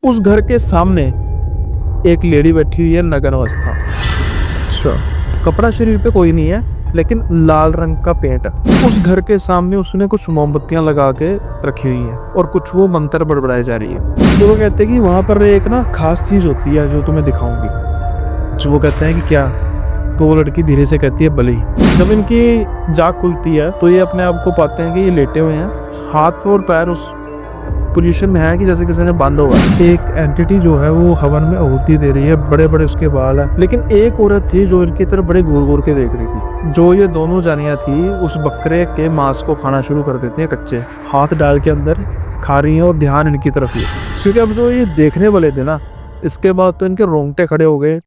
उस घर के सामने एक लेडी बैठी हुई है नग्न अवस्था। अच्छा। कपड़ा शरीर पे कोई नहीं है, लेकिन लाल रंग का पेंट है। उस घर के सामने उसने कुछ मोमबत्तियां लगा के रखी हुई है और कुछ वो मंत्र बड़बड़ाई जा रही है। तो वो कहते हैं कि वहां पर एक ना खास चीज होती है जो तुम्हें दिखाऊंगी। जो वो कहते हैं कि क्या? तो वो लड़की धीरे से कहती है बली। जब इनकी जाग खुलती है तो ये अपने आप को पाते हैं कि ये लेटे हुए हैं, हाथ और पैर उस पोजीशन में है कि जैसे किसी ने बांधा हुआ है। एक एंटिटी जो है वो हवन में आहुति दे रही है, बड़े बड़े उसके बाल है। लेकिन एक औरत थी जो इनकी तरफ बड़े घूर घूर के देख रही थी। जो ये दोनों जानियां थी उस बकरे के मांस को खाना शुरू कर देती हैं कच्चे, हाथ डाल के अंदर खा रही हैं और ध्यान इनकी तरफ ही है। क्योंकि अब जो ये देखने वाले थे ना, इसके बाद तो इनके रोंगटे खड़े हो गए।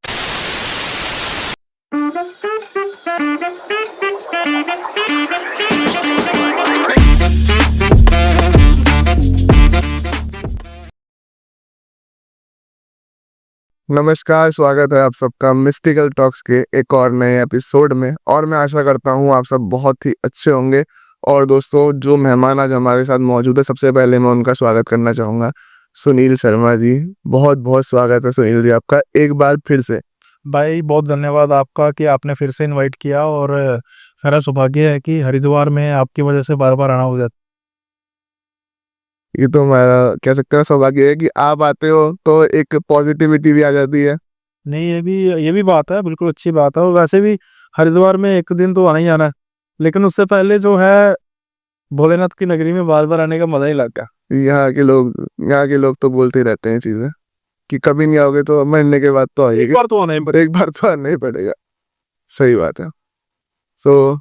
नमस्कार, स्वागत है आप सबका मिस्टिकल टॉक्स के एक और नए एपिसोड में। और मैं आशा करता हूँ आप सब बहुत ही अच्छे होंगे। और दोस्तों, जो मेहमान आज हमारे साथ मौजूद है, सबसे पहले मैं उनका स्वागत करना चाहूँगा, सुनील शर्मा जी। बहुत बहुत स्वागत है सुनील जी आपका एक बार फिर से। भाई बहुत धन्यवाद आपका कि आपने फिर से इनवाइट किया। और मेरा सौभाग्य है कि हरिद्वार में आपकी वजह से बार बार आना हो जाता। ये तो हमारा कह सकते हैं सौभाग्य है कि आप आते हो तो एक पॉजिटिविटी भी आ जाती है। नहीं, ये भी बात है, बिल्कुल अच्छी बात है। और वैसे भी हरिद्वार में एक दिन तो आना ही आना है, लेकिन उससे पहले जो है भोलेनाथ की नगरी में बार बार आने का मजा ही लग गया। यहाँ के लोग तो बोलते ही रहते हैं चीजें कि कभी नहीं आओगे तो मरने के बाद तो आएगी। एक बार तो आना ही पड़ेगा। एक बार तो आना ही पड़ेगा। सही बात है। तो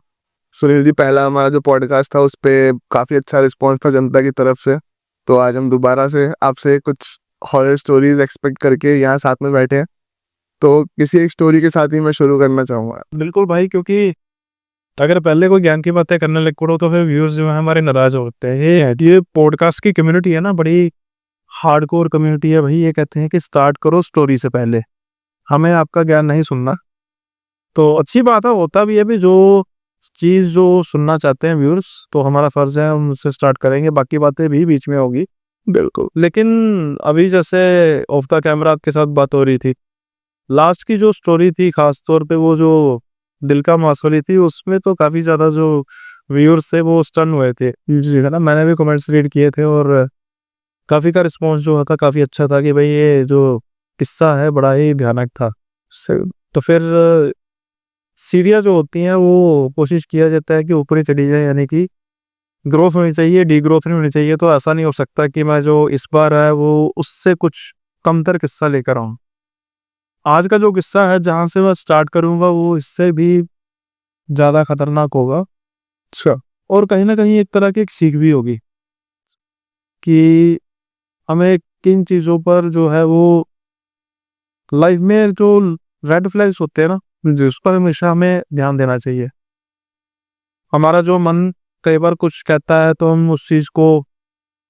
सुनील जी, पहला हमारा जो पॉडकास्ट था उस पे काफी अच्छा रिस्पॉन्स था जनता की तरफ से। तो आज हम दोबारा से आपसे कुछ हॉरर स्टोरीज एक्सपेक्ट करके यहाँ साथ में बैठे हैं। तो किसी एक स्टोरी के साथ ही मैं शुरू करना चाहूंगा। बिल्कुल भाई, क्योंकि अगर पहले कोई ज्ञान की बातें करने लग पड़ो तो फिर व्यूअर्स जो है हमारे नाराज होते हैं। ये पॉडकास्ट की कम्युनिटी है ना, बड़ी हार्डकोर कम्युनिटी है भाई। ये कहते हैं कि स्टार्ट करो स्टोरी से पहले, हमें आपका ज्ञान नहीं सुनना। तो अच्छी बात है, होता भी है भी। जो चीज जो सुनना चाहते हैं व्यूअर्स, तो हमारा फर्ज है हम उससे स्टार्ट करेंगे, बाकी बातें भी बीच में होगी। बिल्कुल। लेकिन अभी जैसे ऑफ द कैमरा आपके साथ बात हो रही थी, लास्ट की जो स्टोरी थी, खास तौर पे वो जो दिल का मांस वाली थी, उसमें तो काफी ज्यादा जो व्यूअर्स थे वो स्टन हुए थे। जी है ना, मैंने भी कमेंट्स रीड किए थे और काफी का रिस्पॉन्स जो था काफी अच्छा था कि भाई ये जो किस्सा है बड़ा ही भयानक था। तो फिर सीढ़ियाँ जो होती हैं वो कोशिश किया जाता है कि ऊपर ही चली जाए, यानी कि ग्रोथ होनी चाहिए, डी ग्रोथ नहीं होनी चाहिए। तो ऐसा नहीं हो सकता कि मैं जो इस बार है वो उससे कुछ कमतर किस्सा लेकर आऊं। आज का जो किस्सा है जहां से मैं स्टार्ट करूंगा वो इससे भी ज्यादा खतरनाक होगा। अच्छा। और कहीं ना कहीं एक तरह की एक सीख भी होगी कि हमें किन चीजों पर जो है वो लाइफ में जो रेड फ्लैग्स होते हैं ना, जिस पर हमेशा हमें ध्यान देना चाहिए। हमारा जो मन कई बार कुछ कहता है तो हम उस चीज को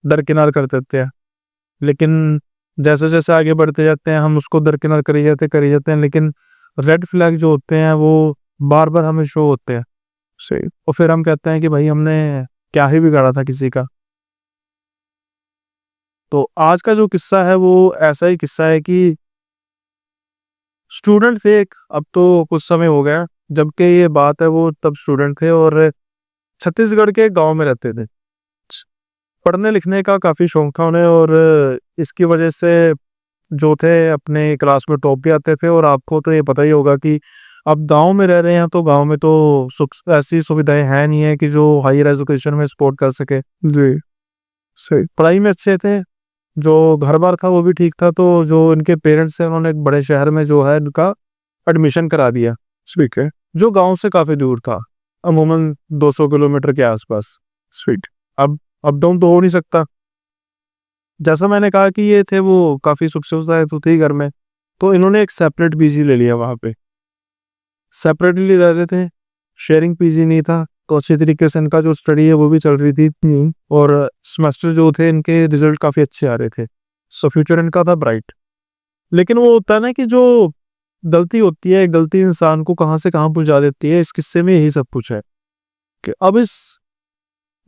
दरकिनार कर देते हैं, लेकिन जैसे जैसे आगे बढ़ते जाते हैं हम उसको दरकिनार करी जाते हैं, लेकिन रेड फ्लैग जो होते हैं वो बार बार हमें शो होते हैं। सही। और फिर हम कहते हैं कि भाई हमने क्या ही बिगाड़ा था किसी का। तो आज का जो किस्सा है वो ऐसा ही किस्सा है कि स्टूडेंट थे एक, अब तो कुछ समय हो गया, जबकि ये बात है वो तब स्टूडेंट थे और छत्तीसगढ़ के गांव में रहते थे। पढ़ने लिखने का काफ़ी शौक था उन्हें और इसकी वजह से जो थे अपने क्लास में टॉप भी आते थे। और आपको तो ये पता ही होगा कि अब गांव में रह रहे हैं तो गांव में तो सुख ऐसी सुविधाएं हैं नहीं है कि जो हायर एजुकेशन में सपोर्ट कर सके। जी। सही। पढ़ाई में अच्छे थे, जो घर बार था वो भी ठीक था। तो जो इनके पेरेंट्स हैं उन्होंने एक बड़े शहर में जो है इनका एडमिशन करा दिया, ठीक है। जो गांव से काफ़ी दूर था, अमूमन 200 किलोमीटर के आसपास। स्वीट। अब अप डाउन तो हो नहीं सकता। जैसा मैंने कहा कि ये थे वो काफ़ी सुख सुविधाएं तो थी घर में, तो इन्होंने एक सेपरेट पीजी ले लिया वहाँ पे। सेपरेटली रह रहे थे, शेयरिंग पीजी नहीं था। तो अच्छी तरीके से इनका जो स्टडी है वो भी चल रही थी और सेमेस्टर जो थे इनके रिजल्ट काफ़ी अच्छे आ रहे थे। सो फ्यूचर इनका था ब्राइट। लेकिन वो होता है ना कि जो गलती होती है, गलती इंसान को कहाँ से कहाँ पहुँचा देती है। इस किस्से में यही सब कुछ है कि अब इस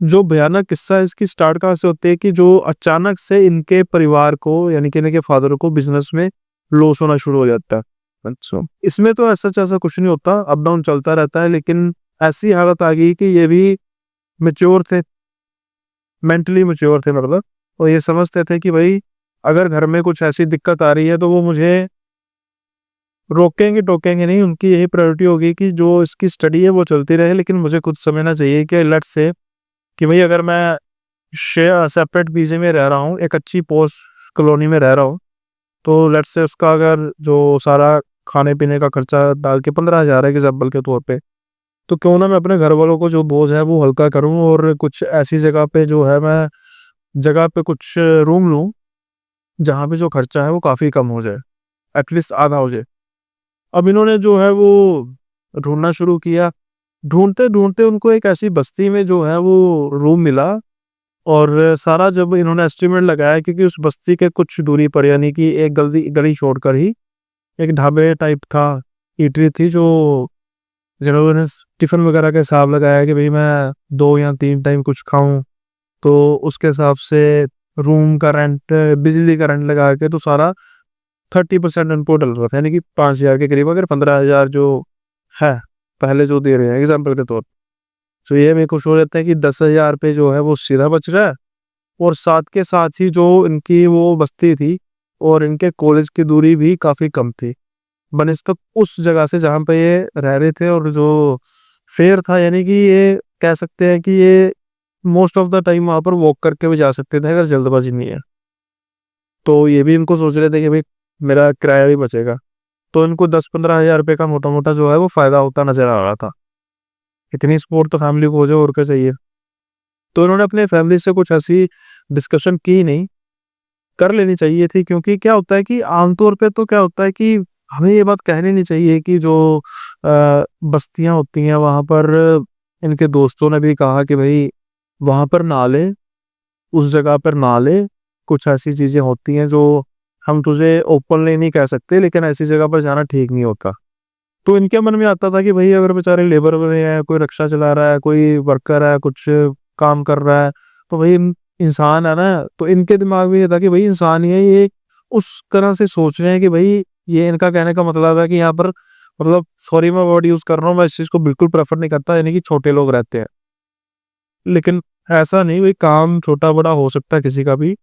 जो भयानक किस्सा है इसकी स्टार्ट कहाँ से होती है कि जो अचानक से इनके परिवार को यानी कि इनके फादर को बिजनेस में लॉस होना शुरू हो जाता है। अच्छा, इसमें तो ऐसा कुछ नहीं होता, अप डाउन चलता रहता है, लेकिन ऐसी हालत आ गई कि ये भी मेच्योर थे, मेंटली मेच्योर थे मतलब, और ये समझते थे कि भाई अगर घर में कुछ ऐसी दिक्कत आ रही है तो वो मुझे रोकेंगे टोकेंगे नहीं। उनकी यही प्रायोरिटी होगी कि जो इसकी स्टडी है वो चलती रहे, लेकिन मुझे खुद समझना चाहिए कि लेट्स से कि भाई अगर मैं सेपरेट पीजी में रह रहा हूँ, एक अच्छी पोस्ट कॉलोनी में रह रहा हूँ, तो लेट्स से उसका अगर जो सारा खाने पीने का खर्चा डाल के 15,000 है एग्जाम्पल के तौर पे, तो क्यों ना मैं अपने घर वालों को जो बोझ है वो हल्का करूं और कुछ ऐसी जगह पे जो है मैं जगह पे कुछ रूम लूं जहाँ पे जो खर्चा है वो काफ़ी कम हो जाए, एटलीस्ट आधा हो जाए। अब इन्होंने जो है वो ढूंढना शुरू किया, ढूंढते ढूंढते उनको एक ऐसी बस्ती में जो है वो रूम मिला। और सारा जब इन्होंने एस्टिमेट लगाया, क्योंकि उस बस्ती के कुछ दूरी पर यानी कि एक गली गली छोड़कर ही एक ढाबे टाइप था, ईटरी थी, जो जिन्होंने टिफिन वगैरह का हिसाब लगाया कि भाई मैं 2 या 3 टाइम कुछ खाऊं, तो उसके हिसाब से रूम का रेंट, बिजली का रेंट लगा के तो सारा 30% उनको डल रहा था, यानी कि 5,000 के करीब, अगर 15,000 जो है पहले जो दे रहे हैं एग्जाम्पल के तौर, तो ये मेरे को शो रहता है कि 10,000 पे जो है वो सीधा बच रहा है। और साथ के साथ ही जो इनकी वो बस्ती थी और इनके कॉलेज की दूरी भी काफ़ी कम थी बनिस्बत उस जगह से जहाँ पे ये रह रहे थे। और जो फेयर था, यानी कि ये कह सकते हैं कि ये मोस्ट ऑफ द टाइम वहाँ पर वॉक करके भी जा सकते थे अगर जल्दबाजी नहीं है। तो ये भी इनको सोच रहे थे कि भाई मेरा किराया भी बचेगा, तो इनको 10-15 हज़ार रुपये का मोटा मोटा जो है वो फायदा होता नजर आ रहा था। इतनी सपोर्ट तो फैमिली को हो जाए और क्या चाहिए। तो इन्होंने अपने फैमिली से कुछ ऐसी डिस्कशन की नहीं, कर लेनी चाहिए थी, क्योंकि क्या होता है कि आमतौर पे तो क्या होता है कि हमें ये बात कहनी नहीं चाहिए कि जो बस्तियां होती हैं वहां पर, इनके दोस्तों ने भी कहा कि भाई वहां पर ना ले, उस जगह पर ना ले, कुछ ऐसी चीजें होती हैं जो हम तुझे ओपनली नहीं कह सकते, लेकिन ऐसी जगह पर जाना ठीक नहीं होता। तो इनके मन में आता था कि भाई अगर बेचारे लेबर में है, कोई रिक्शा चला रहा है, कोई वर्कर है, कुछ काम कर रहा है, तो भाई इंसान है ना। तो इनके दिमाग में ये था कि भाई इंसान ही है ये, उस तरह से सोच रहे हैं कि भाई ये इनका कहने का मतलब है कि यहाँ पर, मतलब सॉरी मैं वर्ड यूज कर रहा हूँ, मैं इस चीज को बिल्कुल प्रेफर नहीं करता, यानी कि छोटे लोग रहते हैं। लेकिन ऐसा नहीं, भाई काम छोटा बड़ा हो सकता है किसी का भी,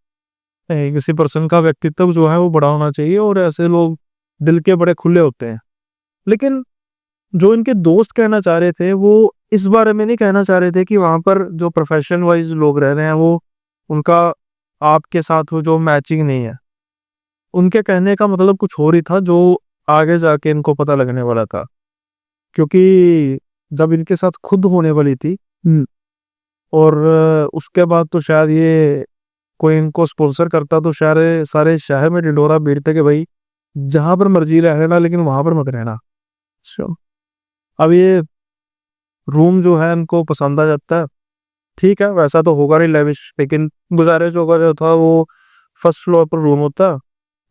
किसी पर्सन का व्यक्तित्व जो है वो बड़ा होना चाहिए, और ऐसे लोग दिल के बड़े खुले होते हैं। लेकिन जो इनके दोस्त कहना चाह रहे थे वो इस बारे में नहीं कहना चाह रहे थे कि वहां पर जो प्रोफेशन वाइज लोग रह रहे हैं वो उनका आपके साथ वो जो मैचिंग नहीं है। उनके कहने का मतलब कुछ और ही था, जो आगे जाके इनको पता लगने वाला था। क्योंकि जब इनके साथ खुद होने वाली थी, और उसके बाद तो शायद ये कोई इनको स्पॉन्सर करता तो शायद सारे शहर में ढिंडोरा पीटते कि भाई जहां पर मर्जी रह लेना, लेकिन वहां पर मत रहना। अच्छा, अब ये रूम जो है इनको पसंद आ जाता है, ठीक है, वैसा तो होगा नहीं लेविश, लेकिन गुजारे जो था वो फर्स्ट फ्लोर पर रूम होता है,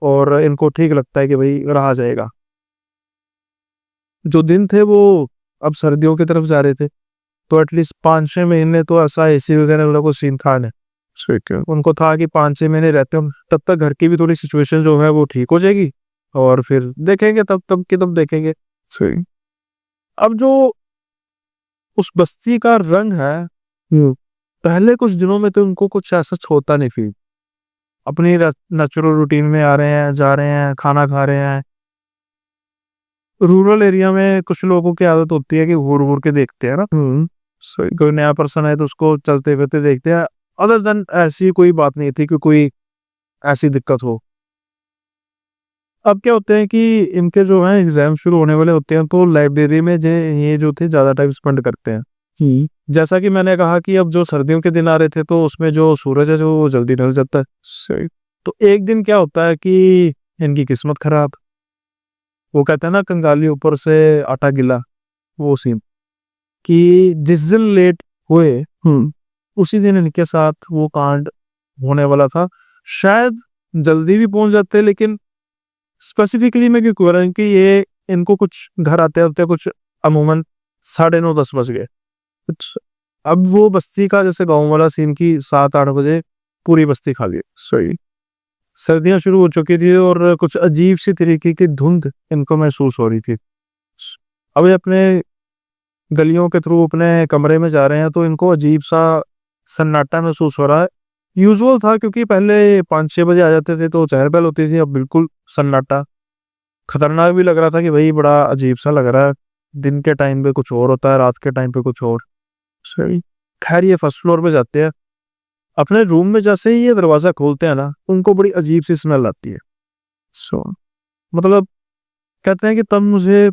और इनको ठीक लगता है कि भाई रहा जाएगा। जो दिन थे वो अब सर्दियों की तरफ जा रहे थे, तो एटलीस्ट 5-6 महीने तो ऐसा एसी वगैरह वाला कोई सीन था नहीं। ठीक है, उनको था कि 5-6 महीने रहते हम, तब तक घर की भी थोड़ी सिचुएशन जो है वो ठीक हो जाएगी, और फिर देखेंगे, तब तब की तब देखेंगे। सही। अब जो उस बस्ती का रंग है, पहले कुछ दिनों में तो उनको कुछ ऐसा होता नहीं फील, अपनी नेचुरल रूटीन में आ रहे हैं, जा रहे हैं, खाना खा रहे हैं। रूरल एरिया में कुछ लोगों की आदत होती है कि घूर घूर के देखते हैं ना। कोई नया पर्सन है तो उसको चलते फिरते देखते हैं। अदर देन ऐसी कोई बात नहीं थी कि कोई ऐसी दिक्कत हो। अब क्या होते हैं कि इनके जो है एग्जाम शुरू होने वाले होते हैं, तो लाइब्रेरी में ये जो थे ज्यादा टाइम स्पेंड करते हैं। जैसा कि मैंने कहा कि अब जो सर्दियों के दिन आ रहे थे तो उसमें जो सूरज है जो वो जल्दी ढल जाता है। सही। तो एक दिन क्या होता है कि इनकी किस्मत खराब, वो कहते हैं ना कंगाली ऊपर से आटा गिला, वो सीन, कि जिस दिन लेट हुए उसी दिन इनके साथ वो कांड होने वाला था। शायद जल्दी भी पहुंच जाते, लेकिन स्पेसिफिकली मैं क्यों कह रहा हूँ कि ये इनको कुछ घर आते होते कुछ अमूमन 9:30-10 बज गए। अब वो बस्ती का जैसे गाँव वाला सीन की 7-8 बजे पूरी बस्ती खाली है। सही। सर्दियाँ शुरू हो चुकी थी और कुछ अजीब-सी तरीके की धुंध इनको महसूस हो रही थी। अब ये अपने गलियों के थ्रू अपने कमरे में जा रहे हैं तो इनको अजीब-सा सन्नाटा महसूस हो रहा है। यूजुअल था क्योंकि पहले 5-6 बजे आ जाते थे तो चहल-पहल होती थी, अब बिल्कुल सन्नाटा। खतरनाक भी लग रहा था कि भई बड़ा अजीब-सा लग रहा है। दिन के टाइम पे कुछ और होता है, रात के टाइम पे कुछ और। सही। खैर ये फर्स्ट फ्लोर पे जाते हैं। अपने रूम में जैसे ही ये दरवाज़ा खोलते हैं ना, उनको बड़ी अजीब-सी स्मेल आती है। सो मतलब कहते हैं कि तब मुझे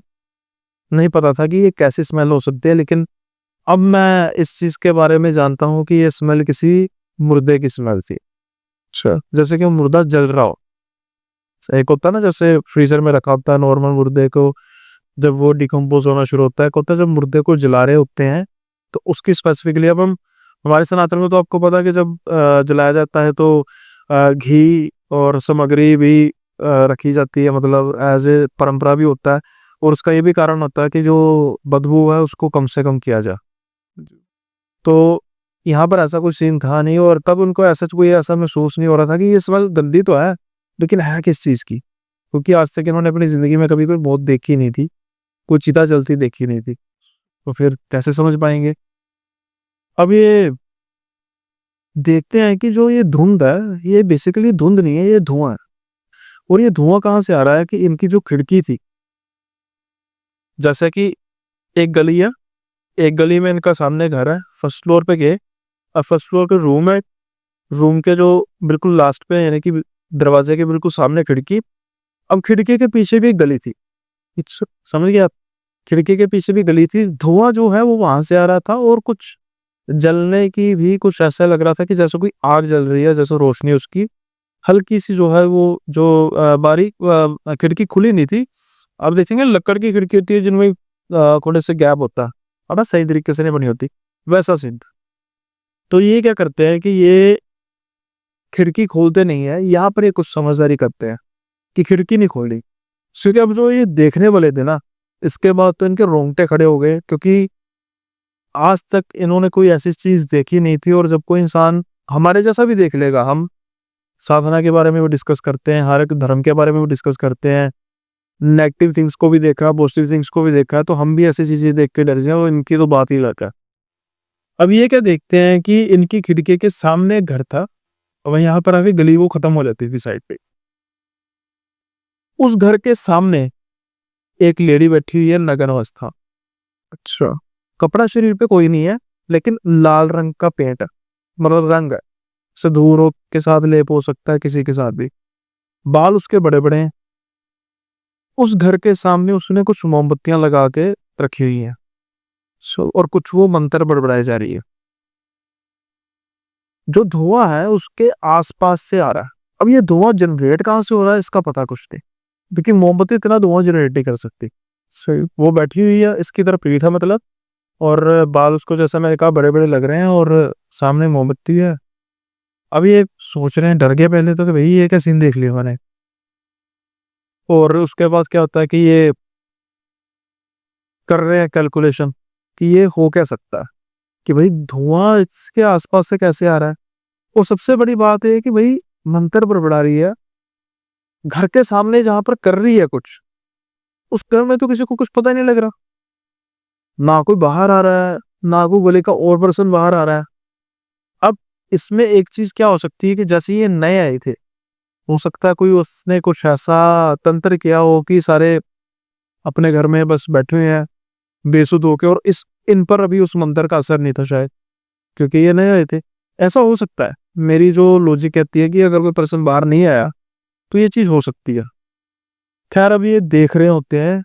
नहीं पता था कि ये कैसी स्मेल हो सकती है, लेकिन अब मैं इस चीज़ के बारे में जानता हूँ कि ये स्मेल किसी मुर्दे की स्मेल थी। अच्छा। जैसे कि वो मुर्दा जल रहा हो। एक होता है ना जैसे फ्रीज़र में रखा होता है नॉर्मल मुर्दे को, जब वो डिकम्पोज़ होना शुरू होता है, एक होता है जब मुर्दे को जला रहे होते हैं, तो उसकी स्पेसिफिकली अब हम हमारे सनातन में तो आपको पता है कि जब जलाया जाता है तो घी और सामग्री भी रखी जाती है, मतलब एज़ ए परंपरा भी होता है और उसका ये भी कारण होता है कि जो बदबू है उसको कम से कम किया जाए। तो यहाँ पर ऐसा कोई सीन था नहीं और तब उनको ऐसा कोई ऐसा महसूस नहीं हो रहा था कि ये स्मेल गंदी तो है, लेकिन है किस चीज़ की? क्योंकि आज तक इन्होंने अपनी ज़िंदगी में कभी कोई मौत देखी नहीं थी, कोई चिता जलती देखी नहीं थी, तो फिर कैसे समझ पाएँगे? अब ये देखते हैं कि जो ये धुंध है, ये बेसिकली धुंध नहीं है, ये धुआँ है और ये धुआँ कहाँ से आ रहा है कि इनकी जो खिड़की थी, जैसे कि एक गली है, एक गली में इनका सामने घर है, फर्स्ट फ्लोर पे गए, अब फर्स्ट फ्लोर के रूम है, रूम के जो बिल्कुल लास्ट पे यानी कि दरवाजे के बिल्कुल सामने खिड़की, अब खिड़की के पीछे भी एक गली थी। इट्स समझ गए आप? खिड़की के पीछे भी गली थी, धुआँ जो है वो वहाँ से आ रहा था और कुछ जलने की भी कुछ ऐसा लग रहा था कि जैसे कोई आग जल रही है, जैसे रोशनी उसकी हल्की-सी जो है वो जो बारीक खिड़की खुली नहीं थी। आप देखेंगे लक्कड़ की खिड़की होती है जिनमें थोड़े से गैप होता है ना? सही तरीके से नहीं बनी होती, वैसा सीन था। तो ये क्या करते हैं कि ये खिड़की खोलते नहीं है, यहाँ पर ये कुछ समझदारी करते हैं कि खिड़की नहीं खोलनी। क्योंकि अब जो ये देखने वाले थे ना, इसके बाद तो इनके रोंगटे खड़े हो गए क्योंकि आज तक इन्होंने कोई ऐसी चीज़ देखी नहीं थी और जब कोई इंसान हमारे जैसा भी देख लेगा, हम साधना के बारे में भी डिस्कस करते हैं, हर एक धर्म के बारे में भी डिस्कस करते हैं, नेगेटिव थिंग्स को भी देखा, पॉजिटिव थिंग्स को भी देखा है, तो हम भी ऐसी चीज़ें देख के डर जाएँ और इनकी तो बात ही अलग है। अब ये क्या देखते हैं कि इनकी खिड़की के सामने एक घर था और यहाँ पर आके गली वो खत्म हो जाती थी साइड पे। उस घर के सामने एक लेडी बैठी हुई है नग्न अवस्था। अच्छा। कपड़ा शरीर पे कोई नहीं है, लेकिन लाल रंग का पेंट है, मतलब रंग है। सिंदूर के साथ लेप हो सकता है किसी के साथ भी। बाल उसके बड़े-बड़े हैं। उस घर के सामने उसने कुछ मोमबत्तियां लगा के रखी हुई हैं। और कुछ वो मंत्र बड़बड़ाई जा रही है। जो धुआं है उसके आसपास से आ रहा है। अब ये धुआं जनरेट कहाँ से हो रहा है इसका पता कुछ नहीं, क्योंकि मोमबत्ती इतना धुआं जनरेट नहीं कर सकती। सही। वो बैठी हुई है, इसकी तरफ पीठ है मतलब, और बाल उसको जैसा मैंने कहा बड़े-बड़े लग रहे हैं और सामने मोमबत्ती है। अब ये सोच रहे हैं, डर गए पहले तो कि भई ये क्या सीन देख लिया मैंने। और उसके बाद क्या होता है कि ये कर रहे हैं कैलकुलेशन कि ये हो क्या सकता है, कि भई धुआं इसके आसपास से कैसे आ रहा है। और सबसे बड़ी बात ये है कि भई मंत्र बड़बड़ा रही है, घर के सामने जहाँ पर कर रही है कुछ, उस घर में तो किसी को कुछ पता ही नहीं लग रहा। ना कोई बाहर आ रहा है, ना कोई गली का और पर्सन बाहर आ रहा है। अब इसमें एक चीज़ क्या हो सकती है कि जैसे ये नए आए थे, हो सकता है कोई उसने कुछ ऐसा तंत्र किया हो कि सारे अपने घर में बस बैठे हुए हैं बेसुध होके, और इस इन पर अभी उस मंत्र का असर नहीं था शायद, क्योंकि ये नए आए थे। ऐसा हो सकता है। मेरी जो लॉजिक कहती है कि अगर कोई पर्सन बाहर नहीं आया, तो ये चीज़ हो सकती है। खैर अब ये देख रहे होते हैं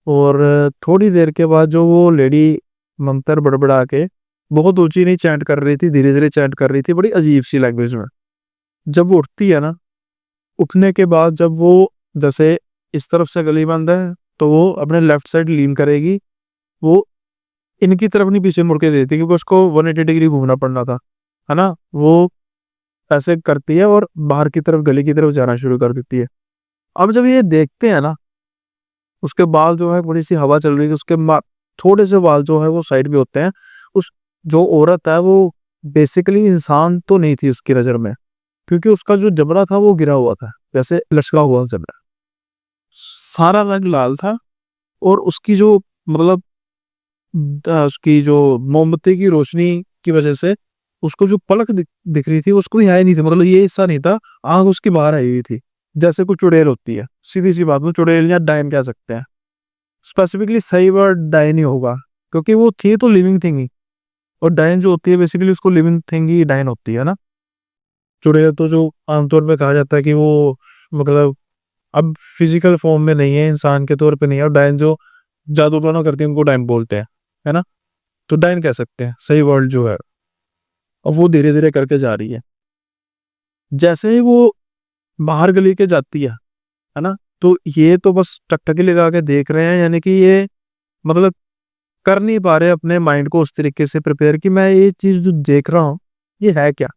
और थोड़ी देर के बाद जो वो लेडी मंत्र बड़बड़ा के बहुत ऊँची नहीं चैंट कर रही थी, धीरे-धीरे चैंट कर रही थी, बड़ी अजीब-सी लैंग्वेज में। जब वो उठती है ना, उठने के बाद जब वो जैसे इस तरफ से गली बंद है, तो वो अपने लेफ्ट साइड लीन करेगी। वो इनकी तरफ नहीं पीछे मुड़ के देती क्योंकि उसको 180 डिग्री घूमना पड़ना था, है ना? वो ऐसे करती है और बाहर की तरफ गली की तरफ जाना शुरू कर देती है। अब जब ये देखते हैं ना, उसके बाल जो है थोड़ी-सी हवा चल रही थी, उसके थोड़े से बाल जो है वो साइड में होते हैं। उस जो औरत है वो बेसिकली इंसान तो नहीं थी उसकी नज़र में, क्योंकि उसका जो जबड़ा था वो गिरा हुआ था, जैसे लचका हुआ जबड़ा। सारा रंग लाल था और उसकी जो मतलब उसकी जो मोमबत्ती की रोशनी की वजह से उसको जो पलक दिख रही थी उसको ही आया नहीं था, मतलब ये हिस्सा नहीं था, आँख उसकी बाहर आई हुई थी, जैसे कोई चुड़ैल होती है। सीधी-सी बात में चुड़ैल या डायन कह सकते हैं। स्पेसिफिकली सही वर्ड डायन ही होगा, क्योंकि वो थी तो लिविंग थिंग ही, और डायन जो होती है बेसिकली उसको लिविंग थिंग ही डायन होती है ना। चुड़ैल तो जो आमतौर पे कहा जाता है कि वो मतलब अब फिजिकल फॉर्म में नहीं है, इंसान के तौर पे नहीं है, और डायन जो जादू टोना करती है उनको डायन बोलते हैं, है ना? तो डायन कह सकते हैं सही वर्ड जो है। और वो धीरे-धीरे करके जा रही है। जैसे ही वो बाहर गली के जाती है ना? तो ये तो बस टकटकी लगा के देख रहे हैं, यानी कि ये मतलब कर नहीं पा रहे अपने माइंड को उस तरीके से प्रिपेयर कि मैं ये चीज़ जो देख रहा हूँ, ये है क्या?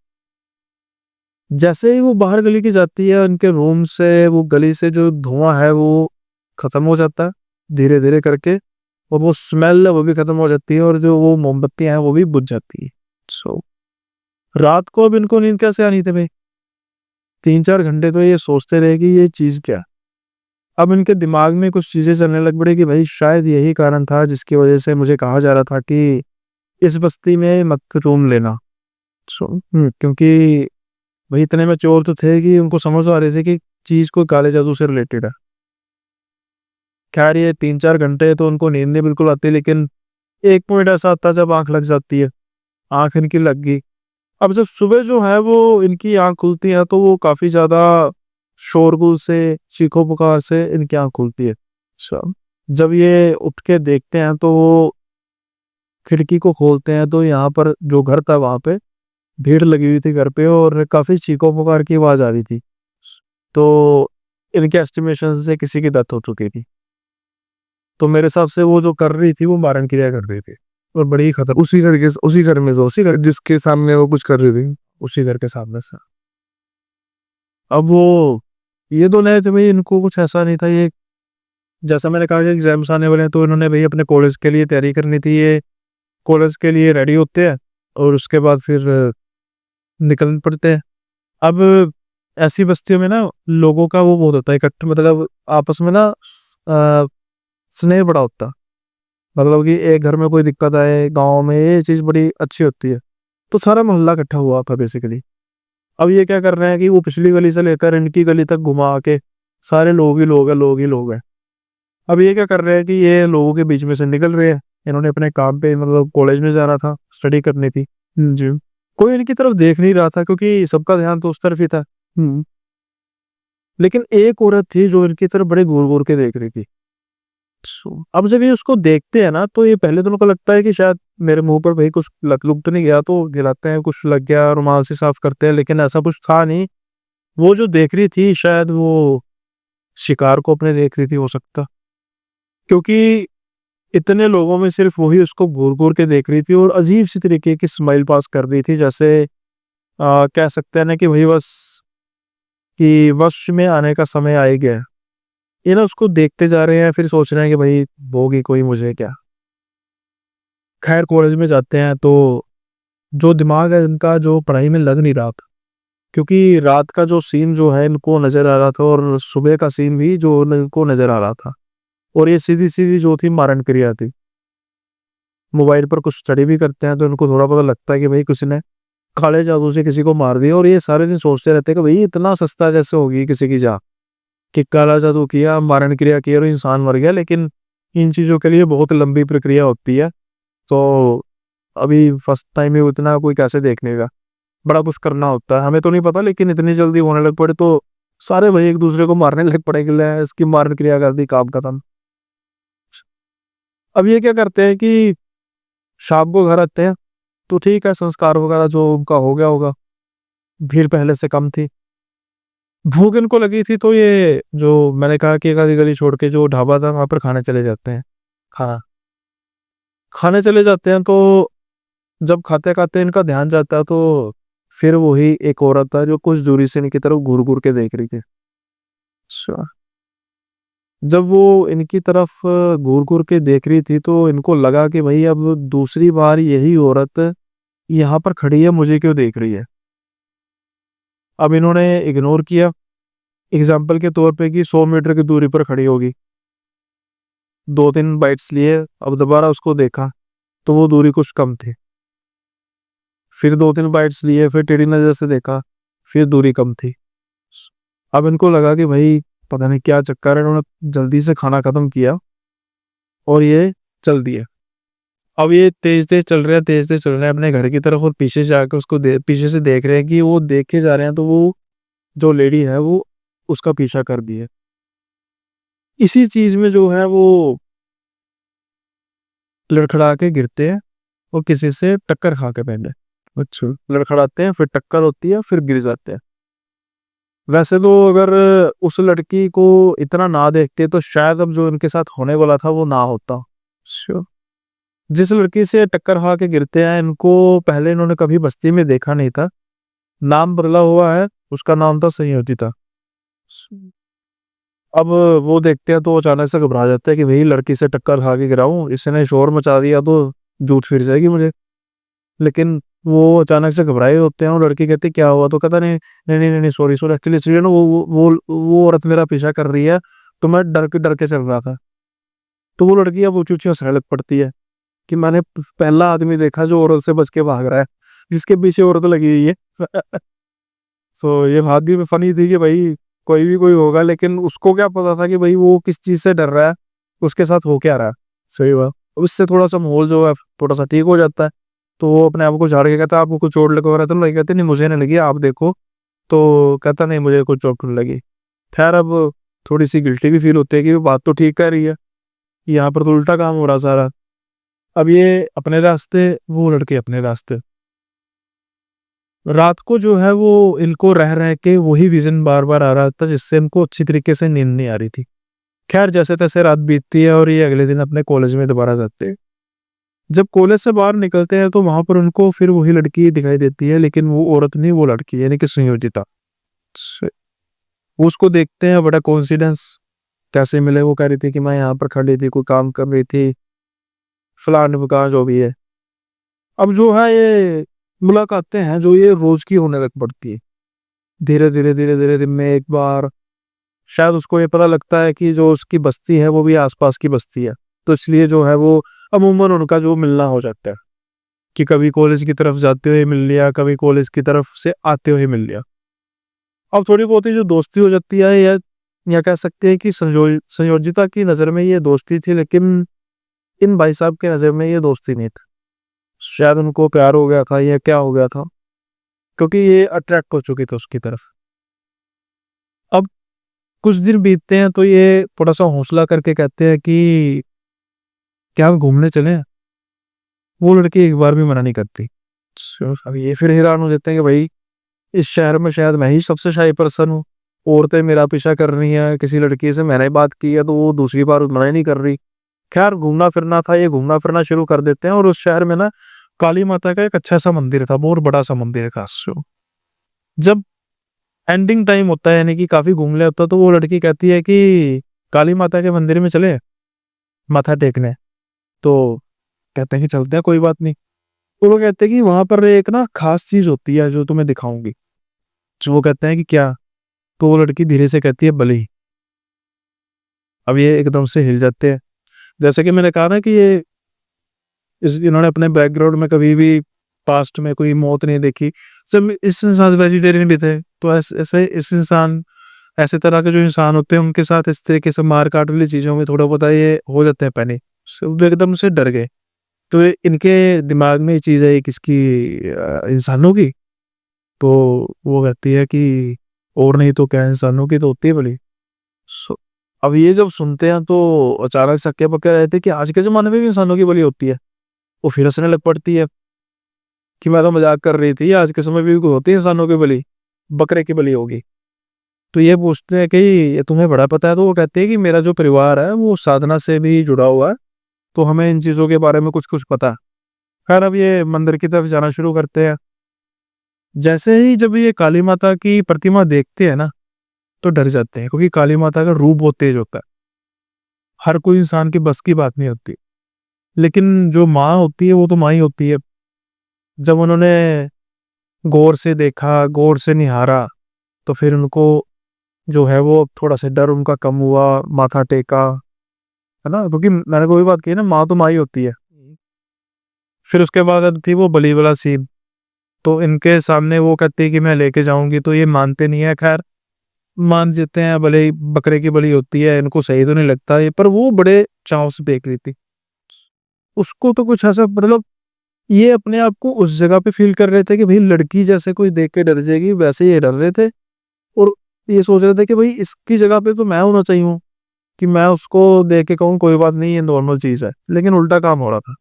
जैसे ही वो बाहर गली की जाती है, उनके रूम से, वो गली से जो धुआँ है वो खत्म हो जाता है, धीरे-धीरे करके, और वो स्मेल है वो भी खत्म हो जाती है, और जो वो मोमबत्तियाँ हैं वो भी बुझ जाती है। सो रात को अब इनको नींद कैसे आनी थी भई? 3-4 घंटे तो ये सोचते रहे कि ये चीज़ क्या है? अब इनके दिमाग में कुछ चीज़ें चलने लग पड़ी कि भाई शायद यही कारण था जिसकी वज़ह से मुझे कहा जा रहा था कि इस बस्ती में मत रूम लेना। क्योंकि भाई इतने मैच्योर तो थे कि उनको समझ तो आ रही थी कि चीज़ कोई काले जादू से रिलेटेड है। खैर ये 3-4 घंटे तो उनको नींद नहीं बिल्कुल आती, लेकिन एक पॉइंट ऐसा आता है जब आँख लग जाती है। आँख इनकी लग गई। अब जब सुबह जो है वो इनकी आँख खुलती है तो वो काफ़ी ज़्यादा शोरगुल से, चीखों-पुकार से इनकी आँख खुलती है। अच्छा, जब ये उठ के देखते हैं तो वो खिड़की को खोलते हैं तो यहाँ पर जो घर था वहाँ पे भीड़ लगी हुई थी घर पे, और काफ़ी चीखों-पुकार की आवाज़ आ रही थी। तो इनके एस्टिमेशन से किसी की डेथ हो चुकी थी। तो मेरे हिसाब से वो जो कर रही थी वो मारण क्रिया कर रही थी, और बड़ी ही खतर उसी घर में से उसी घर जिसके सामने वो कुछ कर रही थी। उसी घर के सामने से। अब वो ये 2 नए थे भई, इनको कुछ ऐसा नहीं था, ये जैसा मैंने कहा कि एग्ज़ाम्स आने वाले हैं तो इन्होंने भई अपने कॉलेज के लिए तैयारी करनी थी, ये कॉलेज के लिए रेडी होते हैं और उसके बाद फिर निकल पड़ते हैं। अब ऐसी बस्तियों में ना लोगों का वो बहुत होता है इकट्ठ, मतलब आपस में ना स्नेह बड़ा होता है। मतलब कि एक घर में कोई दिक्कत आए गाँव में, ये चीज़ बड़ी अच्छी होती है। तो सारा मोहल्ला इकट्ठा हुआ था बेसिकली। अब ये क्या कर रहे हैं कि वो पिछली गली से लेकर इनकी गली तक घुमा के सारे लोग ही लोग हैं, लोग ही लोग हैं। अब ये क्या कर रहे हैं कि ये लोगों के बीच में से निकल रहे हैं। इन्होंने अपने काम पे मतलब कॉलेज में जाना था, स्टडी करनी थी। जी। कोई इनकी तरफ देख नहीं रहा था क्योंकि सबका ध्यान तो उस तरफ ही था। लेकिन एक औरत थी जो इनकी तरफ बड़े घूर-घूर के देख रही थी। अब जब ये उसको देखते हैं ना तो ये पहले तो उनको लगता है कि शायद मेरे मुँह पर भई कुछ लग-लुग तो नहीं गया, तो गिराते हैं, कुछ लग गया, रुमाल से साफ करते हैं, लेकिन ऐसा कुछ था नहीं। वो जो देख रही थी शायद वो शिकार को अपने देख रही थी, हो सकता। क्योंकि इतने लोगों में सिर्फ़ वही उसको घूर-घूर के देख रही थी और अजीब-सी तरीके की स्माइल पास कर रही थी, जैसे कह सकते हैं ना कि भई बस कि वश में आने का समय आ ही गया है। ये ना उसको देखते जा रहे हैं, फिर सोच रहे हैं कि भई होगी कोई मुझे क्या। खैर कॉलेज में जाते हैं तो जो दिमाग है इनका जो पढ़ाई में लग नहीं रहा था। क्योंकि रात का जो सीन जो है इनको नज़र आ रहा था, और सुबह का सीन भी जो इनको नज़र आ रहा था। और ये सीधी-सीधी जो थी मारण क्रिया थी। मोबाइल पर कुछ स्टडी भी करते हैं तो इनको थोड़ा बहुत लगता है कि भई किसी ने काले जादू से किसी को मार दिया, और ये सारे दिन सोचते रहते हैं कि भई इतना सस्ता कैसे होगी किसी की जान, कि काला जादू किया, मारण क्रिया की और इंसान मर गया। लेकिन इन चीज़ों के लिए बहुत लंबी प्रक्रिया होती है। तो अभी फर्स्ट टाइम ही इतना कोई कैसे देख लेगा? बड़ा कुछ करना होता है। हमें तो नहीं पता, लेकिन इतनी जल्दी होने लग पड़े तो सारे भाई एक-दूसरे को मारने लग पड़े कि ले इसकी मारण क्रिया कर दी, काम खत्म। अब ये क्या करते हैं कि शाम को घर आते हैं, तो ठीक है संस्कार वगैरह जो उनका हो गया होगा, भीड़ पहले से कम थी। भूख इनको लगी थी तो ये जो मैंने कहा कि एक आधी गली छोड़ के जो ढाबा था वहाँ पर खाने चले जाते हैं। हाँ, खाने चले जाते हैं तो जब खाते-खाते इनका ध्यान जाता है तो फिर वही एक औरत है जो कुछ दूरी से इनकी तरफ घूर-घूर के देख रही थी। अच्छा। जब वो इनकी तरफ घूर घूर के देख रही थी तो इनको लगा कि भाई अब दूसरी बार यही औरत यहाँ पर खड़ी है, मुझे क्यों देख रही है। अब इन्होंने इग्नोर किया, एग्जाम्पल के तौर पे कि 100 मीटर की दूरी पर खड़ी होगी। 2-3 बाइट्स लिए, अब दोबारा उसको देखा तो वो दूरी कुछ कम थी। फिर 2-3 बाइट्स लिए, फिर टेढ़ी नजर से देखा, फिर दूरी कम थी। अब इनको लगा कि भाई पता नहीं क्या चक्कर है, इन्होंने जल्दी से खाना खत्म किया और ये चल दिए। अब ये तेज तेज चल रहे हैं, तेज तेज चल रहे हैं अपने घर की तरफ, और पीछे से आकर उसको पीछे से देख रहे हैं कि वो देखे जा रहे हैं, तो वो जो लेडी है वो उसका पीछा कर दिए। इसी चीज में जो है वो लड़खड़ा के गिरते हैं और किसी से टक्कर खा के पहले, अच्छा, लड़खड़ाते हैं, फिर टक्कर होती है, फिर गिर जाते हैं। वैसे तो अगर उस लड़की को इतना ना देखते तो शायद अब जो इनके साथ होने वाला था वो ना होता। Sure. जिस लड़की से टक्कर खा के गिरते हैं, इनको पहले इन्होंने कभी बस्ती में देखा नहीं था, नाम बदला हुआ है, उसका नाम था संयोजिता। अब वो देखते हैं तो अचानक से घबरा जाते हैं कि भाई लड़की से टक्कर खा के गिरा हूँ, इसने शोर मचा दिया तो जूठ फिर जाएगी मुझे। लेकिन वो अचानक से घबराए होते हैं और लड़की कहती क्या हुआ, तो कहता नहीं नहीं नहीं नहीं सॉरी सॉरी, एक्चुअली ना वो औरत मेरा पीछा कर रही है, तो मैं डर के चल रहा था। तो वो लड़की अब ऊंची ऊंची हंसने लग पड़ती है कि मैंने पहला आदमी देखा जो औरत से बच के भाग रहा है, जिसके पीछे औरत लगी हुई है। तो ये बात भी फनी थी कि भाई कोई भी कोई होगा, लेकिन उसको क्या पता था कि भाई वो किस चीज से डर रहा है, उसके साथ हो क्या रहा है। सही बात। उससे थोड़ा सा माहौल जो है थोड़ा सा ठीक हो जाता है। तो वो अपने आप को झाड़ के कहता है आपको कुछ चोट लगा हो रहा है, तो लड़की कहती नहीं मुझे नहीं लगी, आप देखो। तो कहता नहीं मुझे कुछ चोट नहीं लगी। खैर अब थोड़ी सी गिल्टी भी फील होती है कि वो बात तो ठीक कह रही है, यहाँ पर तो उल्टा काम हो रहा सारा। अब ये अपने रास्ते, वो लड़के अपने रास्ते। रात को जो है वो इनको रह रह के वही विजन बार बार आ रहा था, जिससे इनको अच्छी तरीके से नींद नहीं आ रही थी। खैर जैसे तैसे रात बीतती है और ये अगले दिन अपने कॉलेज में दोबारा जाते हैं। जब कॉलेज से बाहर निकलते हैं तो वहां पर उनको फिर वही लड़की दिखाई देती है, लेकिन वो औरत नहीं, वो लड़की यानी कि संयोजिता। वो उसको देखते हैं, बड़ा कोइंसिडेंस, कैसे मिले, वो कह रही थी कि मैं यहाँ पर खड़ी थी, कोई काम कर रही थी, फलान ढिमकान जो भी है। अब जो है ये मुलाकातें हैं जो ये रोज की होने लग पड़ती है, धीरे धीरे धीरे धीरे दिन में एक बार। शायद उसको ये पता लगता है कि जो उसकी बस्ती है वो भी आसपास की बस्ती है, तो इसलिए जो है वो अमूमन उनका जो मिलना हो जाता है कि कभी कॉलेज की तरफ जाते हुए मिल लिया, कभी कॉलेज की तरफ से आते हुए मिल लिया। अब थोड़ी बहुत ही जो दोस्ती हो जाती है, या कह सकते हैं कि संयोजिता की नज़र में ये दोस्ती थी, लेकिन इन भाई साहब की नज़र में ये दोस्ती नहीं थी। शायद उनको प्यार हो गया था या क्या हो गया था, क्योंकि ये अट्रैक्ट हो चुकी थी उसकी तरफ। अब कुछ दिन बीतते हैं तो ये थोड़ा सा हौसला करके कहते हैं कि क्या हम घूमने चलें। वो लड़की एक बार भी मना नहीं करती। अब ये फिर हैरान हो जाते हैं कि भाई इस शहर में शायद मैं ही सबसे शाही पर्सन हूँ, औरतें मेरा पीछा कर रही हैं, किसी लड़की से मैंने बात की है तो वो दूसरी बार मना ही नहीं कर रही। खैर घूमना फिरना था, ये घूमना फिरना शुरू कर देते हैं, और उस शहर में ना काली माता का एक अच्छा सा मंदिर था, बहुत बड़ा सा मंदिर है खास। जब एंडिंग टाइम होता है यानी कि काफी घूम लिया होता है, तो वो लड़की कहती है कि काली माता के मंदिर में चले माथा टेकने। तो कहते हैं कि चलते हैं, कोई बात नहीं। तो वो कहते हैं कि वहां पर एक ना खास चीज होती है जो तुम्हें दिखाऊंगी। जो वो कहते हैं कि क्या। तो वो लड़की धीरे से कहती है बलि। अब ये एकदम से हिल जाते हैं। जैसे कि मैंने कहा ना कि ये इन्होंने अपने बैकग्राउंड में कभी भी पास्ट में कोई मौत नहीं देखी। जब इस इंसान वेजिटेरियन भी थे, तो ऐसे इस इंसान, ऐसे तरह के जो इंसान होते हैं उनके साथ इस तरीके से मार काट वाली चीजों में थोड़ा बहुत ये हो जाते हैं पैनिक। वो एकदम से डर गए। तो इनके दिमाग में ये चीज है किसकी, इंसानों की। तो वो कहती है कि और नहीं तो क्या, इंसानों की तो होती है बलि। सो अब ये जब सुनते हैं तो अचानक से हक्के बक्के रहते हैं कि आज के जमाने में भी इंसानों की बलि होती है। वो फिर हंसने लग पड़ती है कि मैं तो मजाक कर रही थी, आज के समय भी होती है इंसानों की बलि, बकरे की बलि होगी। तो ये पूछते हैं कि ये तुम्हें बड़ा पता है। तो वो कहते हैं कि मेरा जो परिवार है वो साधना से भी जुड़ा हुआ है, तो हमें इन चीजों के बारे में कुछ कुछ पता है। खैर अब ये मंदिर की तरफ जाना शुरू करते हैं। जैसे ही जब ये काली माता की प्रतिमा देखते हैं ना, तो डर जाते हैं, क्योंकि काली माता का रूप बहुत तेज होता है। हर कोई इंसान की बस की बात नहीं होती, लेकिन जो माँ होती है वो तो माँ ही होती है। जब उन्होंने गौर से देखा, गौर से निहारा, तो फिर उनको जो है वो थोड़ा सा डर उनका कम हुआ, माथा टेका, है ना? क्योंकि मैंने कोई बात की ना, माँ तो माँ ही होती है। फिर उसके बाद थी वो बलि वाला सीन, तो इनके सामने वो कहती है कि मैं लेके जाऊंगी, तो ये मानते नहीं है। खैर, मान जाते हैं, भले ही बकरे की बलि होती है, इनको सही तो नहीं लगता ये, पर वो बड़े चाव से देख रही थी। उसको तो कुछ ऐसा, मतलब ये अपने आप को उस जगह पे फील कर रहे थे कि भाई लड़की जैसे कोई देख के डर जाएगी, वैसे ये डर रहे थे। और ये सोच रहे थे कि भाई इसकी जगह पे तो मैं होना चाहिए, कि मैं उसको देख के कहूँ कोई बात नहीं, ये नॉर्मल चीज है, लेकिन उल्टा काम हो रहा था।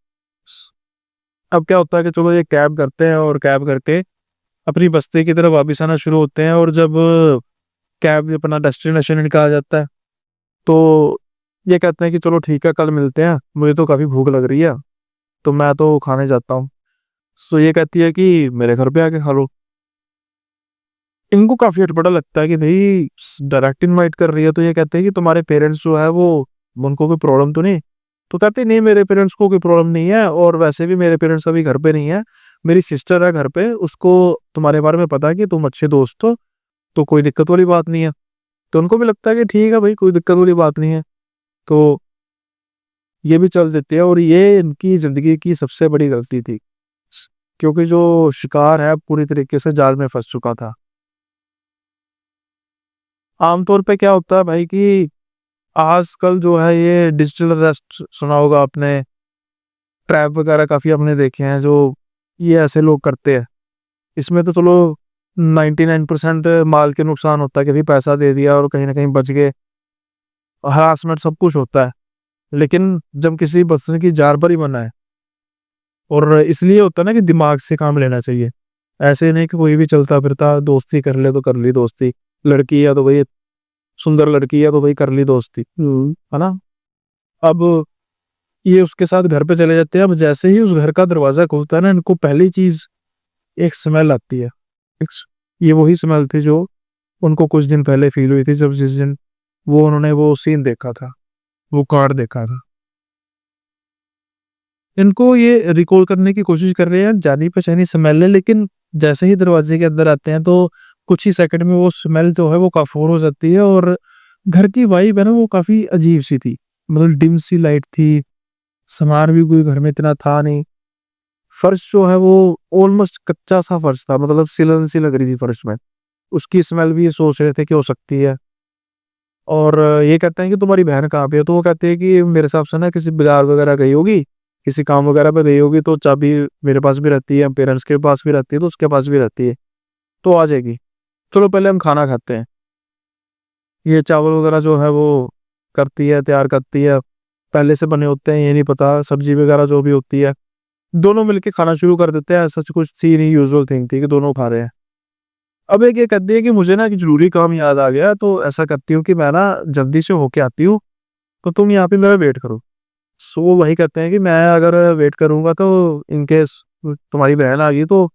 अब क्या होता है कि चलो ये कैब करते हैं, और कैब करके अपनी बस्ती की तरफ वापिस आना शुरू होते हैं। और जब कैब अपना डेस्टिनेशन इनका आ जाता है, तो ये कहते हैं कि चलो ठीक है, कल मिलते हैं, मुझे तो काफी भूख लग रही है, तो मैं तो खाने जाता हूँ। सो ये कहती है कि मेरे घर पे आके खा लो। इनको काफी अटपटा लगता है कि भाई डायरेक्ट इनवाइट कर रही है, तो ये कहते हैं कि तुम्हारे पेरेंट्स जो है वो, उनको कोई प्रॉब्लम तो नहीं? तो कहते नहीं, मेरे पेरेंट्स को कोई प्रॉब्लम नहीं है, और वैसे भी मेरे पेरेंट्स अभी घर पे नहीं है, मेरी सिस्टर है घर पे, उसको तुम्हारे बारे में पता है कि तुम अच्छे दोस्त हो, तो कोई दिक्कत वाली बात नहीं है। तो उनको भी लगता है कि ठीक है भाई, कोई दिक्कत वाली बात नहीं है, तो ये भी चल देते हैं। और ये इनकी जिंदगी की सबसे बड़ी गलती थी, क्योंकि जो शिकार है पूरी तरीके से जाल में फंस चुका था। आमतौर पे क्या होता है भाई कि आजकल जो है ये डिजिटल अरेस्ट सुना होगा आपने, ट्रैप वगैरह काफी आपने देखे हैं जो ये ऐसे लोग करते हैं। इसमें तो चलो 99% माल के नुकसान होता है कि भाई पैसा दे दिया और कहीं ना कहीं बच गए, हरासमेंट सब कुछ होता है। लेकिन जब किसी बच्चे की जार पर ही बना है, और इसलिए होता है ना कि दिमाग से काम लेना चाहिए। ऐसे नहीं कि कोई भी चलता फिरता दोस्ती कर ले तो कर ली दोस्ती, लड़की है तो भाई सुंदर लड़की है तो भाई कर ली दोस्ती, है ना? अब ये उसके साथ घर पे चले जाते हैं। अब जैसे ही उस घर का दरवाजा खुलता है ना, इनको पहली चीज एक स्मेल आती है। ये वही स्मेल थी जो उनको कुछ दिन पहले फील हुई थी, जब जिस दिन वो उन्होंने वो सीन देखा था, वो कार्ड देखा था। इनको ये रिकॉल करने की कोशिश कर रहे हैं, जानी पहचानी स्मेल है, लेकिन जैसे ही दरवाजे के अंदर आते हैं, तो कुछ ही सेकंड में वो स्मेल जो है वो काफूर हो जाती है। और घर की वाइब है ना, वो काफी अजीब सी थी, मतलब डिम सी लाइट थी, सामान भी कोई घर में इतना था नहीं। फर्श जो है वो ऑलमोस्ट कच्चा सा फर्श था, मतलब सिलन सी लग रही थी फर्श में। उसकी स्मेल भी ये सोच रहे थे कि हो सकती है। और ये कहते हैं कि तुम्हारी बहन कहाँ पे है? तो वो कहते हैं कि मेरे हिसाब से ना किसी बाजार वगैरह गई होगी, किसी काम वगैरह पे गई होगी, तो चाबी मेरे पास भी रहती है, पेरेंट्स के पास भी रहती है, तो उसके पास भी रहती है, तो आ जाएगी। चलो पहले हम खाना खाते हैं। ये चावल वगैरह जो है वो करती है, तैयार करती है, पहले से बने होते हैं, ये नहीं पता, सब्जी वगैरह जो भी होती है, दोनों मिलके खाना शुरू कर देते हैं। ऐसा कुछ थी नहीं, यूजुअल थिंग थी कि दोनों खा रहे हैं। अब एक ये कहती है कि मुझे ना कि जरूरी काम याद आ गया, तो ऐसा करती हूँ कि मैं ना जल्दी से होके आती हूँ, तो तुम यहाँ पे मेरा वेट करो। सो वो वही कहते हैं कि मैं अगर वेट करूंगा तो इनकेस तुम्हारी बहन आ गई तो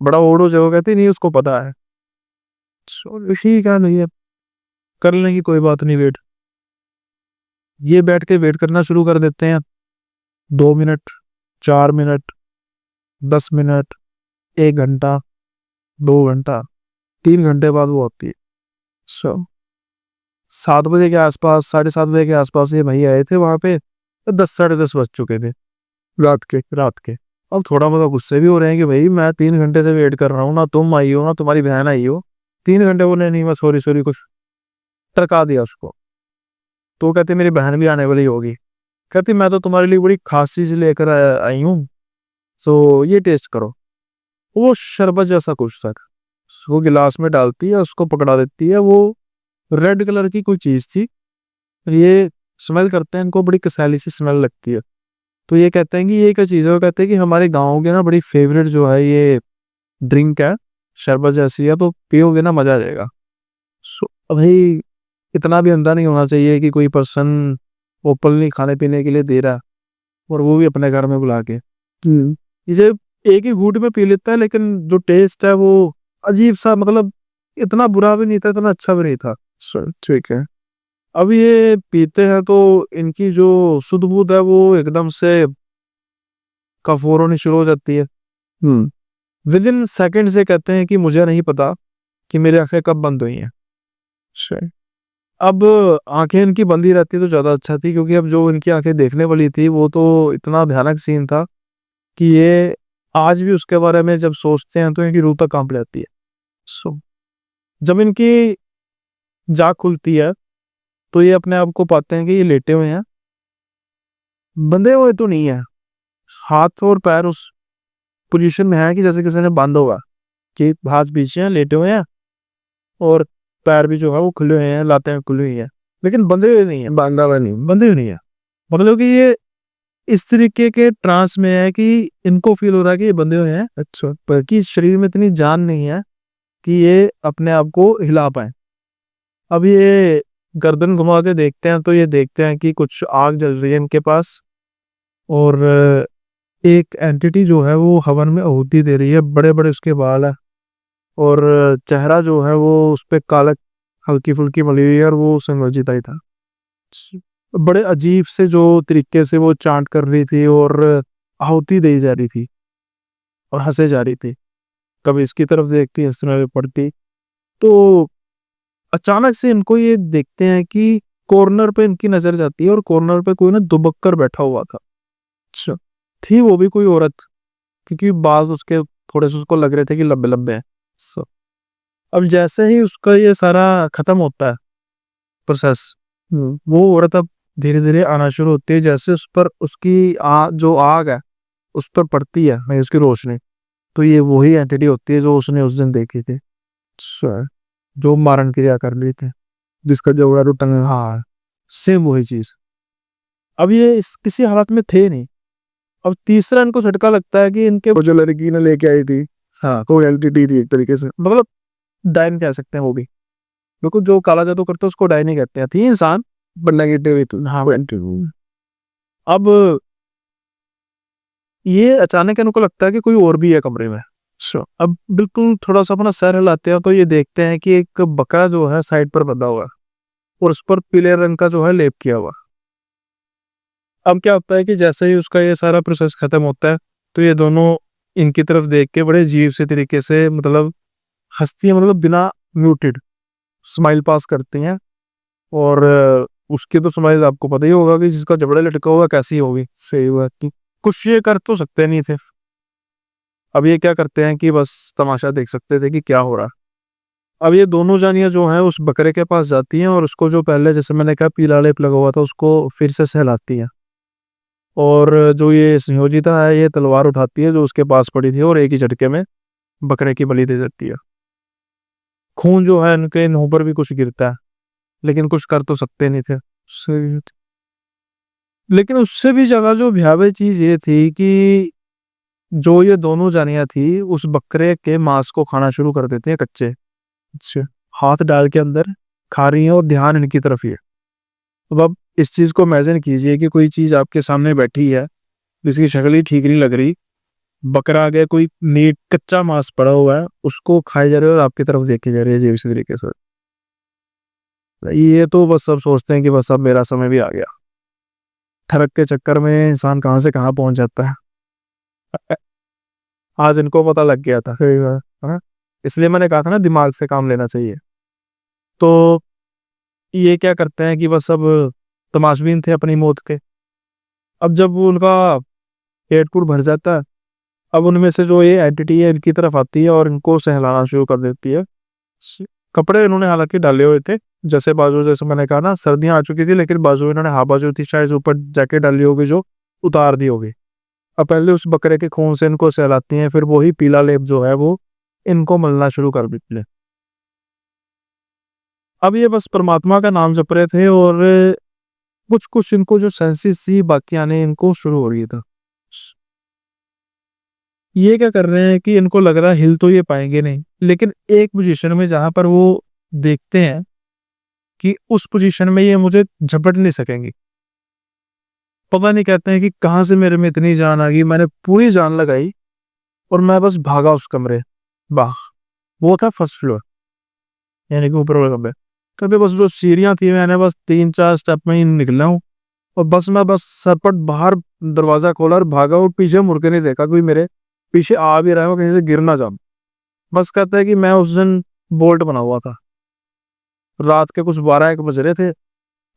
बड़ा ओड हो जाएगा। कहती नहीं, उसको पता है। सो ठीक है, नहीं है, कर लेंगे, कोई बात नहीं, वेट। ये बैठ के वेट करना शुरू कर देते हैं। 2 मिनट, 4 मिनट, 10 मिनट, 1 घंटा, 2 घंटा, 3 घंटे बाद वो आती है। सो 7 बजे के आसपास, 7:30 बजे के आसपास ये भैया आए थे वहां पे, तो 10, 10:30 बज चुके थे रात के। अब थोड़ा बहुत गुस्से भी हो रहे हैं कि भाई मैं 3 घंटे से वेट कर रहा हूँ, ना तुम आई हो ना तुम्हारी बहन आई हो, 3 घंटे। बोले नहीं, मैं सॉरी सॉरी, कुछ टरका दिया उसको। तो वो कहते मेरी बहन भी आने वाली होगी। कहती मैं तो तुम्हारे लिए बड़ी खास चीज लेकर आई हूँ, तो ये टेस्ट करो। वो शरबत जैसा कुछ था, वो गिलास में डालती है, उसको पकड़ा देती है। वो रेड कलर की कोई चीज थी। ये स्मेल करते हैं, इनको बड़ी कसैली सी स्मेल लगती है। तो ये कहते हैं कि ये क्या चीज़ है? वो कहते हैं कि हमारे गाँव के ना बड़ी फेवरेट जो है ये ड्रिंक है, शरबत जैसी है, तो पियोगे ना मजा आ जाएगा। सो भाई इतना भी अंधा नहीं होना चाहिए कि कोई पर्सन ओपनली खाने पीने के लिए दे रहा है, और वो भी अपने घर में बुला के। इसे एक ही घूंट में पी लेता है, लेकिन जो टेस्ट है वो अजीब सा, मतलब इतना बुरा भी नहीं था, इतना अच्छा भी नहीं था। सो ठीक है। अब ये पीते हैं तो इनकी जो सुध बुध है वो एकदम से कफोर होनी शुरू हो जाती है। विद इन सेकेंड से कहते हैं कि मुझे नहीं पता कि मेरी आंखें कब बंद हुई हैं। अब आंखें इनकी बंदी रहती तो ज़्यादा अच्छा थी, क्योंकि अब जो इनकी आंखें देखने वाली थी वो तो इतना भयानक सीन था कि ये आज भी उसके बारे में जब सोचते हैं तो इनकी रूह तक कांप जाती है। सो जब इनकी जाग खुलती है तो ये अपने आप को पाते हैं कि ये लेटे हुए हैं, बंधे हुए तो नहीं है, हाथ और पैर उस पोजीशन में है कि जैसे किसी ने बांधा होगा, कि हाथ पीछे हैं, लेटे हुए हैं और पैर भी जो है वो खुले हुए हैं, लातें खुली हुई हैं, लेकिन बंधे हुए नहीं है, बांधा हुआ नहीं। बंधे हुए नहीं है। मतलब कि ये इस तरीके के ट्रांस में है कि इनको फील हो रहा है कि ये बंधे हुए हैं, अच्छा, पर कि शरीर में इतनी जान नहीं है कि ये अपने आप को हिला पाए। अब ये गर्दन घुमा के देखते हैं तो ये देखते हैं कि कुछ आग जल रही है इनके पास, और एक एंटिटी जो है वो हवन में आहुति दे रही है। बड़े बड़े उसके बाल है और चेहरा जो है वो उस पे काला हल्की फुल्की मली हुई है, और वो संयोजित ही था। बड़े अजीब से जो तरीके से वो चांट कर रही थी और आहुति दी जा रही थी और हंसे जा रही थी, कभी इसकी तरफ देखती इस तरह पड़ती। तो अचानक से इनको ये देखते हैं कि कॉर्नर पे इनकी नजर जाती है और कॉर्नर पे कोई ना दुबक कर बैठा हुआ था। अच्छा, थी वो भी कोई औरत, क्योंकि बाल उसके थोड़े से उसको लग रहे थे कि लंबे लंबे हैं। अब जैसे ही उसका ये सारा खत्म होता है प्रोसेस, वो औरत अब धीरे धीरे आना शुरू होती है, जैसे उस पर उसकी जो आग है उस पर पड़ती है नहीं उसकी रोशनी, तो ये वही एंटिटी होती है जो उसने उस दिन देखी थी, जो मारण क्रिया कर रही थी, जिसका जबड़ा टूटा है। हाँ सेम वही चीज। अब ये इस किसी हालत में थे नहीं। अब तीसरा इनको झटका लगता है कि इनके वो जो लड़की ने लेके आई थी, हाँ वो एंटिटी थी एक तरीके से। मतलब डायन कह सकते हैं वो भी, बिल्कुल जो काला जादू करते हैं उसको डायन ही कहते हैं, थी इंसान। पर नेगेटिव ही थी। हाँ अब ये अचानक इनको लगता है कि कोई और भी है कमरे में। अब बिल्कुल थोड़ा सा अपना सर हिलाते हैं तो ये देखते हैं कि एक बकरा जो है साइड पर बंधा हुआ है और उस पर पीले रंग का जो है लेप किया हुआ। अब क्या होता है कि जैसे ही उसका ये सारा प्रोसेस खत्म होता है तो ये दोनों इनकी तरफ देख के बड़े अजीब से तरीके से मतलब हंसती हैं, मतलब बिना म्यूटेड स्माइल पास करती हैं। और उसकी तो स्माइल आपको पता ही होगा कि जिसका जबड़ा लटका होगा कैसी होगी। सही बात की कुछ ये कर तो सकते नहीं थे। अब ये क्या करते हैं कि बस तमाशा देख सकते थे कि क्या हो रहा है। अब ये दोनों जानियां जो हैं उस बकरे के पास जाती हैं और उसको जो पहले जैसे मैंने कहा पीला लेप लगा हुआ था उसको फिर से सहलाती हैं, और जो ये संयोजिता है ये तलवार उठाती है जो उसके पास पड़ी थी और एक ही झटके में बकरे की बलि दे देती है। खून जो है इनके मुंह पर भी कुछ गिरता है, लेकिन कुछ कर तो सकते नहीं थे। सही। लेकिन उससे भी ज्यादा जो भयावह चीज ये थी कि जो ये दोनों जानियां थी उस बकरे के मांस को खाना शुरू कर देती हैं कच्चे। अच्छा, हाथ डाल के अंदर खा रही हैं और ध्यान इनकी तरफ ही है। अब इस चीज को इमेजिन कीजिए कि कोई चीज आपके सामने बैठी है जिसकी शक्ल ही ठीक नहीं लग रही, बकरा आ गया, कोई मीट कच्चा मांस पड़ा हुआ है उसको खाए जा रहे हो और आपकी तरफ देखे जा रहे हैं इसी तरीके से। ये तो बस सब सोचते हैं कि बस अब मेरा समय भी आ गया। ठरक के चक्कर में इंसान कहाँ से कहाँ पहुंच जाता है। आज इनको पता लग गया था। सही बात है ना? इसलिए मैंने कहा था ना दिमाग से काम लेना चाहिए। तो ये क्या करते हैं कि बस अब तमाशबीन थे अपनी मौत के। अब जब वो उनका पेट पूर भर जाता है, अब उनमें से जो ये एंटिटी है इनकी तरफ आती है और इनको सहलाना शुरू कर देती है। कपड़े इन्होंने हालांकि डाले हुए थे, जैसे बाजू, जैसे मैंने कहा ना सर्दियां आ चुकी थी, लेकिन बाजू इन्होंने हाफ बाजू थी शायद ऊपर जैकेट डाली होगी जो उतार दी होगी। अब पहले उस बकरे के खून से इनको सहलाती हैं, फिर वही पीला लेप जो है वो इनको मलना शुरू कर देती है। अब ये बस परमात्मा का नाम जप रहे थे और कुछ कुछ इनको जो सेंसेस सी बाकी आने इनको शुरू हो रही था। ये क्या कर रहे हैं कि इनको लग रहा है हिल तो ये पाएंगे नहीं, लेकिन एक पोजीशन में जहां पर वो देखते हैं कि उस पोजीशन में ये मुझे झपट नहीं सकेंगी। पता नहीं कहते हैं कि कहां से मेरे में इतनी जान आ गई, मैंने पूरी जान लगाई और मैं बस भागा उस कमरे। वाह, वो था फर्स्ट फ्लोर, यानी कि ऊपर वाले कमरे। कभी बस जो सीढ़ियाँ थी मैंने बस 3-4 स्टेप में ही निकला हूँ और बस सरपट बाहर दरवाज़ा खोला और भागा और पीछे मुड़ के नहीं देखा, कोई मेरे पीछे आ भी रहा है, मैं कहीं से गिर ना जाऊँ। बस कहता है कि मैं उस दिन बोल्ट बना हुआ था। रात के कुछ 12-1 बज रहे थे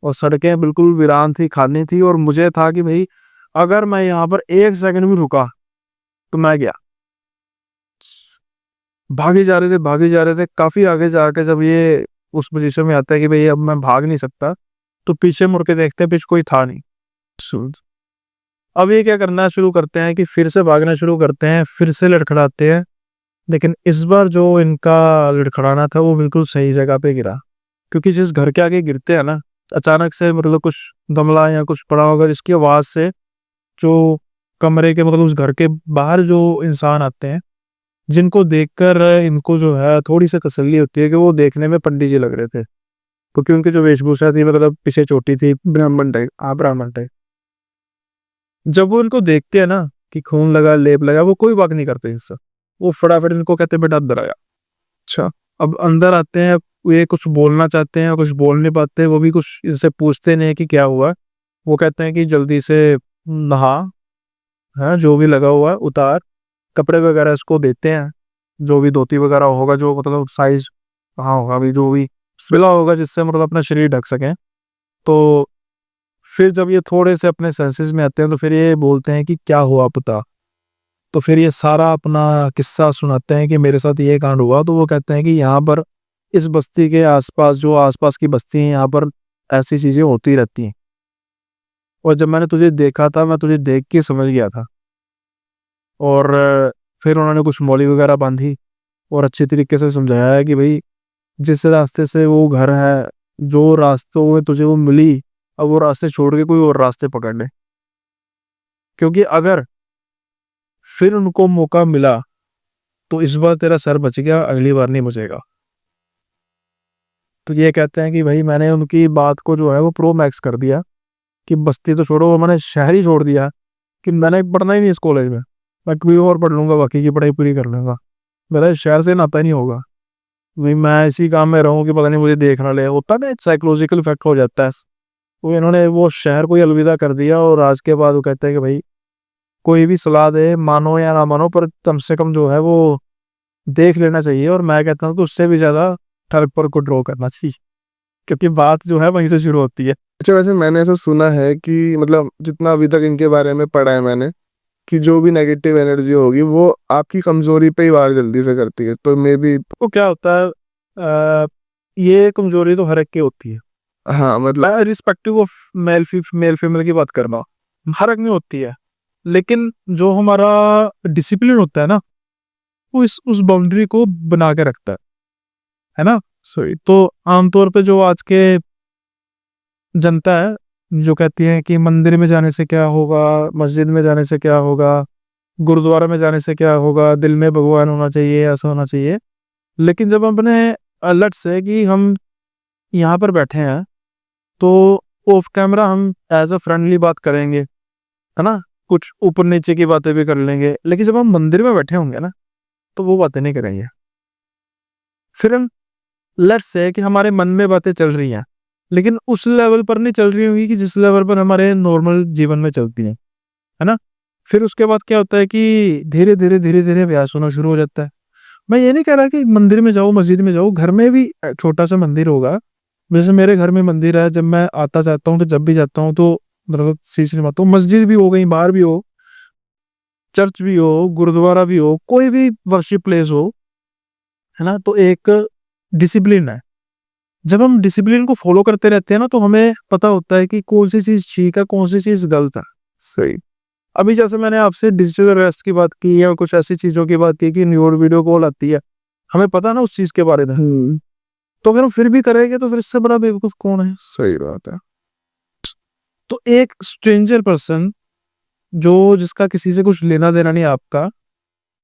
और सड़कें बिल्कुल वीरान थी, खाली थी और मुझे था कि भई अगर मैं यहाँ पर 1 सेकंड भी रुका, तो मैं गया। भागे जा रहे थे, काफ़ी आगे जाके जब ये उस पोज़ीशन में आता है कि भई अब मैं भाग नहीं सकता, तो पीछे मुड़ के देखते हैं, पीछे कोई था नहीं। सु अब ये क्या करना शुरू करते हैं कि फिर से भागना शुरू करते हैं, फिर से लड़खड़ाते हैं, लेकिन इस बार जो इनका लड़खड़ाना था वो बिल्कुल सही जगह पे गिरा। क्योंकि जिस घर के आगे गिरते हैं ना, अचानक से मतलब कुछ गमला या कुछ पड़ा होगा जिसकी आवाज़ से जो कमरे के मतलब उस घर के बाहर जो इंसान आते हैं, जिनको देखकर इनको जो है थोड़ी-सी तसल्ली होती है कि वो देखने में पंडित जी लग रहे थे। क्योंकि उनकी जो वेशभूषा थी मतलब पीछे चोटी थी, ब्राह्मण टाइप। जब वो इनको देखते हैं ना कि खून लगा, लेप लगा, वो कोई बात नहीं करते इससे। वो फटाफट इनको कहते हैं बेटा अंदर आ जा। अच्छा, अब अंदर आते हैं, ये कुछ बोलना चाहते हैं, कुछ बोल नहीं पाते, वो भी कुछ इनसे पूछते नहीं है कि क्या हुआ? वो कहते हैं कि जल्दी से नहा, हैं, जो भी लगा हुआ है उतार, कपड़े वगैरह इसको देते हैं, जो भी धोती वगैरह होगा, जो मतलब साइज़ कहाँ होगा अभी जो भी सिला होगा जिससे मतलब अपना शरीर ढक सकें। तो फिर जब ये थोड़े से अपने सेंसेस में आते हैं तो फिर ये बोलते हैं कि क्या हुआ बता? तो फिर ये सारा अपना किस्सा सुनाते हैं कि मेरे साथ ये कांड हुआ। तो वो कहते हैं कि यहाँ पर इस बस्ती के आस-पास जो आस-पास की बस्ती हैं यहाँ पर ऐसी चीज़ें होती रहती हैं। और जब मैंने तुझे देखा था, मैं तुझे देख के समझ गया था। और फिर उन्होंने कुछ मौली वगैरह बाँधी और अच्छे तरीके से समझाया है कि भई जिस रास्ते से वो घर है, जो रास्तों में तुझे वो मिली, अब वो रास्ते छोड़ के कोई और रास्ते पकड़ ले। क्योंकि अगर फिर उनको मौका मिला, तो इस बार तेरा सर बच गया, अगली बार नहीं बचेगा। तो ये कहते हैं कि भई मैंने उनकी बात को जो है वो प्रो मैक्स कर दिया कि बस्ती तो छोड़ो, मैंने शहर ही छोड़ दिया कि मैंने पढ़ना ही नहीं इस कॉलेज में। मैं कहीं और पढ़ लूँगा, बाकी की पढ़ाई पूरी कर लूँगा। मेरा इस शहर से नाता ही नहीं होगा। भई मैं इसी काम में रहूँ कि पता नहीं मुझे देख ना ले, होता है ना एक साइकोलॉजिकल इफ़ेक्ट हो जाता है। तो इन्होंने वो शहर को ही अलविदा कर दिया और आज के बाद वो कहते हैं कि भई कोई भी सलाह दे, मानो या ना मानो, पर कम से कम जो है वो देख लेना चाहिए। और मैं कहता हूँ कि उससे भी ज़्यादा थर्ड पर को ड्रॉ करना चाहिए, क्योंकि बात जो है वहीं से शुरू होती है। अच्छा, वैसे मैंने ऐसा सुना है कि मतलब जितना अभी तक इनके बारे में पढ़ा है मैंने, कि जो भी नेगेटिव एनर्जी होगी वो आपकी कमज़ोरी पे ही वार जल्दी से करती है। तो मेबी तो क्या होता है, ये कमज़ोरी तो हर एक की होती है। हाँ, मतलब मैं रिस्पेक्टिव ऑफ मेल फीमेल की बात कर रहा हूँ, हर एक में होती है। लेकिन जो हमारा डिसिप्लिन होता है ना, वो इस उस बाउंड्री को बना के रखता है ना? सही। तो आमतौर पे जो आज के जनता है, जो कहती है कि मंदिर में जाने से क्या होगा, मस्जिद में जाने से क्या होगा, गुरुद्वारा में जाने से क्या होगा, दिल में भगवान होना चाहिए, ऐसा होना चाहिए। लेकिन जब हम अपने अलर्ट से कि हम यहाँ पर बैठे हैं, तो ऑफ कैमरा हम एज़ अ फ्रेंडली बात करेंगे, है ना? कुछ ऊपर-नीचे की बातें भी कर लेंगे, लेकिन जब हम मंदिर में बैठे होंगे ना, तो वो बातें नहीं करेंगे। फिर हम लेट्स से कि हमारे मन में बातें चल रही हैं, लेकिन उस लेवल पर नहीं चल रही होंगी कि जिस लेवल पर हमारे नॉर्मल जीवन में चलती हैं, है ना? फिर उसके बाद क्या होता है कि धीरे-धीरे, धीरे-धीरे अभ्यास होना शुरू हो जाता है। मैं ये नहीं कह रहा कि मंदिर में जाओ, मस्जिद में जाओ, घर में भी छोटा-सा मंदिर होगा। जैसे मेरे घर में मंदिर है, जब मैं आता जाता हूँ, तो जब भी जाता हूँ तो मतलब शीश निभाता हूँ। मस्जिद भी हो, कहीं बाहर भी हो, चर्च भी हो, गुरुद्वारा भी हो, कोई भी वर्शिप प्लेस हो, है ना? तो एक डिसिप्लिन है। जब हम डिसिप्लिन को फ़ॉलो करते रहते हैं ना, तो हमें पता होता है कि कौन-सी चीज़ ठीक है, कौन-सी चीज़ गलत है। सही। अभी जैसे मैंने आपसे डिजिटल अरेस्ट की बात की या कुछ ऐसी चीज़ों की बात की कि न्यूड वीडियो कॉल आती है, हमें पता है ना उस चीज़ के बारे में। तो अगर हम फिर भी करेंगे तो फिर इससे बड़ा बेवकूफ़ कौन है? सही बात है। तो एक स्ट्रेंजर पर्सन जो जिसका किसी से कुछ लेना-देना नहीं आपका,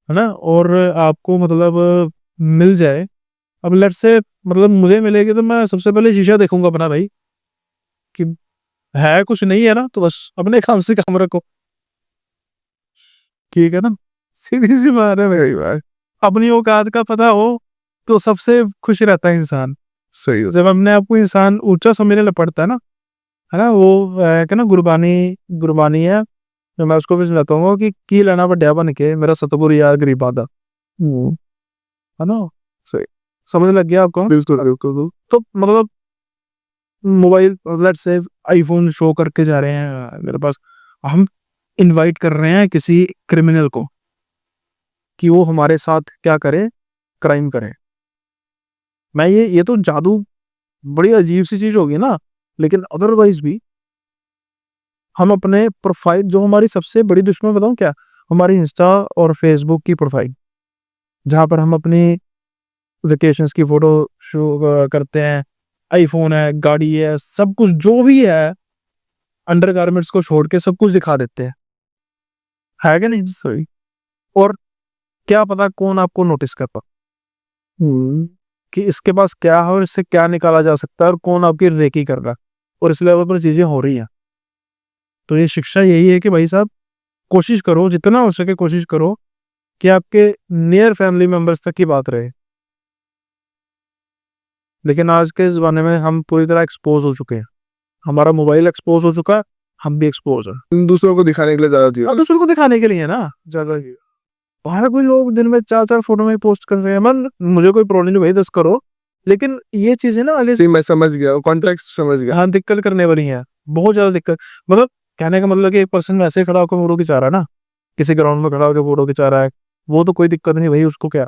है ना? और आपको मतलब मिल जाए, अब लेट्स से मतलब मुझे मिलेगी तो मैं सबसे पहले शीशा देखूँगा अपना भाई, कि है कुछ नहीं है ना, तो बस अपने काम से काम रखो। ठीक है ना? सीधी-सी बात है मेरी भाई। अपनी औकात का पता हो, तो सबसे खुश रहता है इंसान। सही है। जब अपने आप को इंसान ऊंचा समझने लग पड़ता है ना, वो है ना गुरबानी है, तो मैं उसको भी सुनाता हूँ कि की लेना ਵੱਡਿਆ बन के मेरा सतगुरु यार गरीबा दा, है ना। सही। समझ लग गया आपको? बिल्कुल, बिल्कुल। तो मतलब mobile let's say iPhone show करके जा रहे हैं मेरे पास, हम इनवाइट कर रहे हैं किसी क्रिमिनल को कि वो हमारे साथ क्या करे, क्राइम करे। मैं ये तो जादू बड़ी अजीब सी चीज होगी ना, लेकिन अदरवाइज भी हम अपने प्रोफाइल, जो हमारी सबसे बड़ी दुश्मन बताऊं क्या, हमारी इंस्टा और फेसबुक की प्रोफाइल, जहां पर हम अपनी वेकेशंस की फोटो शो करते हैं, आईफोन है, गाड़ी है, सब कुछ जो भी है, अंडरगारमेंट्स को छोड़ के सब कुछ दिखा देते हैं, है कि नहीं? सही। और क्या पता कौन आपको नोटिस कर पा कि इसके पास क्या है और इससे क्या निकाला जा सकता है, और कौन आपकी रेकी कर रहा है, और इस लेवल पर चीजें हो रही हैं। तो ये शिक्षा यही है कि भाई साहब, कोशिश करो, जितना हो सके कोशिश करो कि आपके नियर फैमिली मेंबर्स तक की बात रहे। लेकिन आज के ज़माने में हम पूरी तरह एक्सपोज हो चुके हैं, हमारा मोबाइल एक्सपोज हो चुका है, हम भी एक्सपोज है। दूसरों को दिखाने के लिए ज़्यादा चीज़ दूसरों को दिखाने के लिए ना, ज़्यादा ही। बाहर कोई लोग दिन में 4-4 फोटो में पोस्ट कर रहे हैं, मन मुझे कोई प्रॉब्लम नहीं भाई, 10 करो, लेकिन ये चीज़ें ना अली जी, मैं समझ गया, कॉन्टेक्स्ट समझ गया। हाँ, दिक्कत करने वाली हैं, बहुत ज़्यादा दिक्कत। मतलब कहने का मतलब कि एक पर्सन वैसे खड़ा होकर फोटो खिंचा रहा है ना, किसी ग्राउंड में खड़ा होकर फोटो खिंचा रहा है, वो तो कोई दिक्कत नहीं भाई, उसको क्या,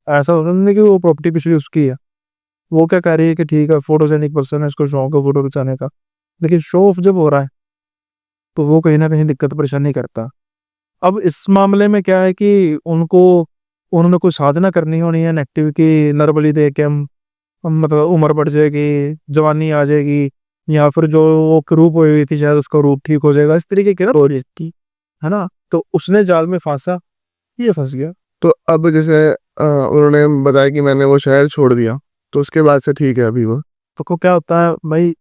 ऐसा होता नहीं कि वो प्रॉपर्टी पिछली उसकी है, वो क्या कह रही है कि ठीक है फोटोजेनिक पर्सन है, इसको शौक है फोटो खिंचाने का, लेकिन शो ऑफ जब हो रहा है तो वो कहीं ना कहीं दिक्कत परेशानी करता। अब इस मामले में क्या है कि उन्होंने कोई साधना करनी होनी है नेगेटिव की, नरबली दे के हम मतलब उम्र बढ़ जाएगी, जवानी आ जाएगी, या फिर जो वो क्रूप हुई हुई थी शायद उसका रूप ठीक हो जाएगा, इस तरीके की ना स्टोरीज की, है ना। तो उसने जाल में फांसा, ये फंस गया। तो अब जैसे उन्होंने बताया कि मैंने वो शहर छोड़ दिया, तो उसके बाद से ठीक है अभी वो? तो क्या होता है भाई,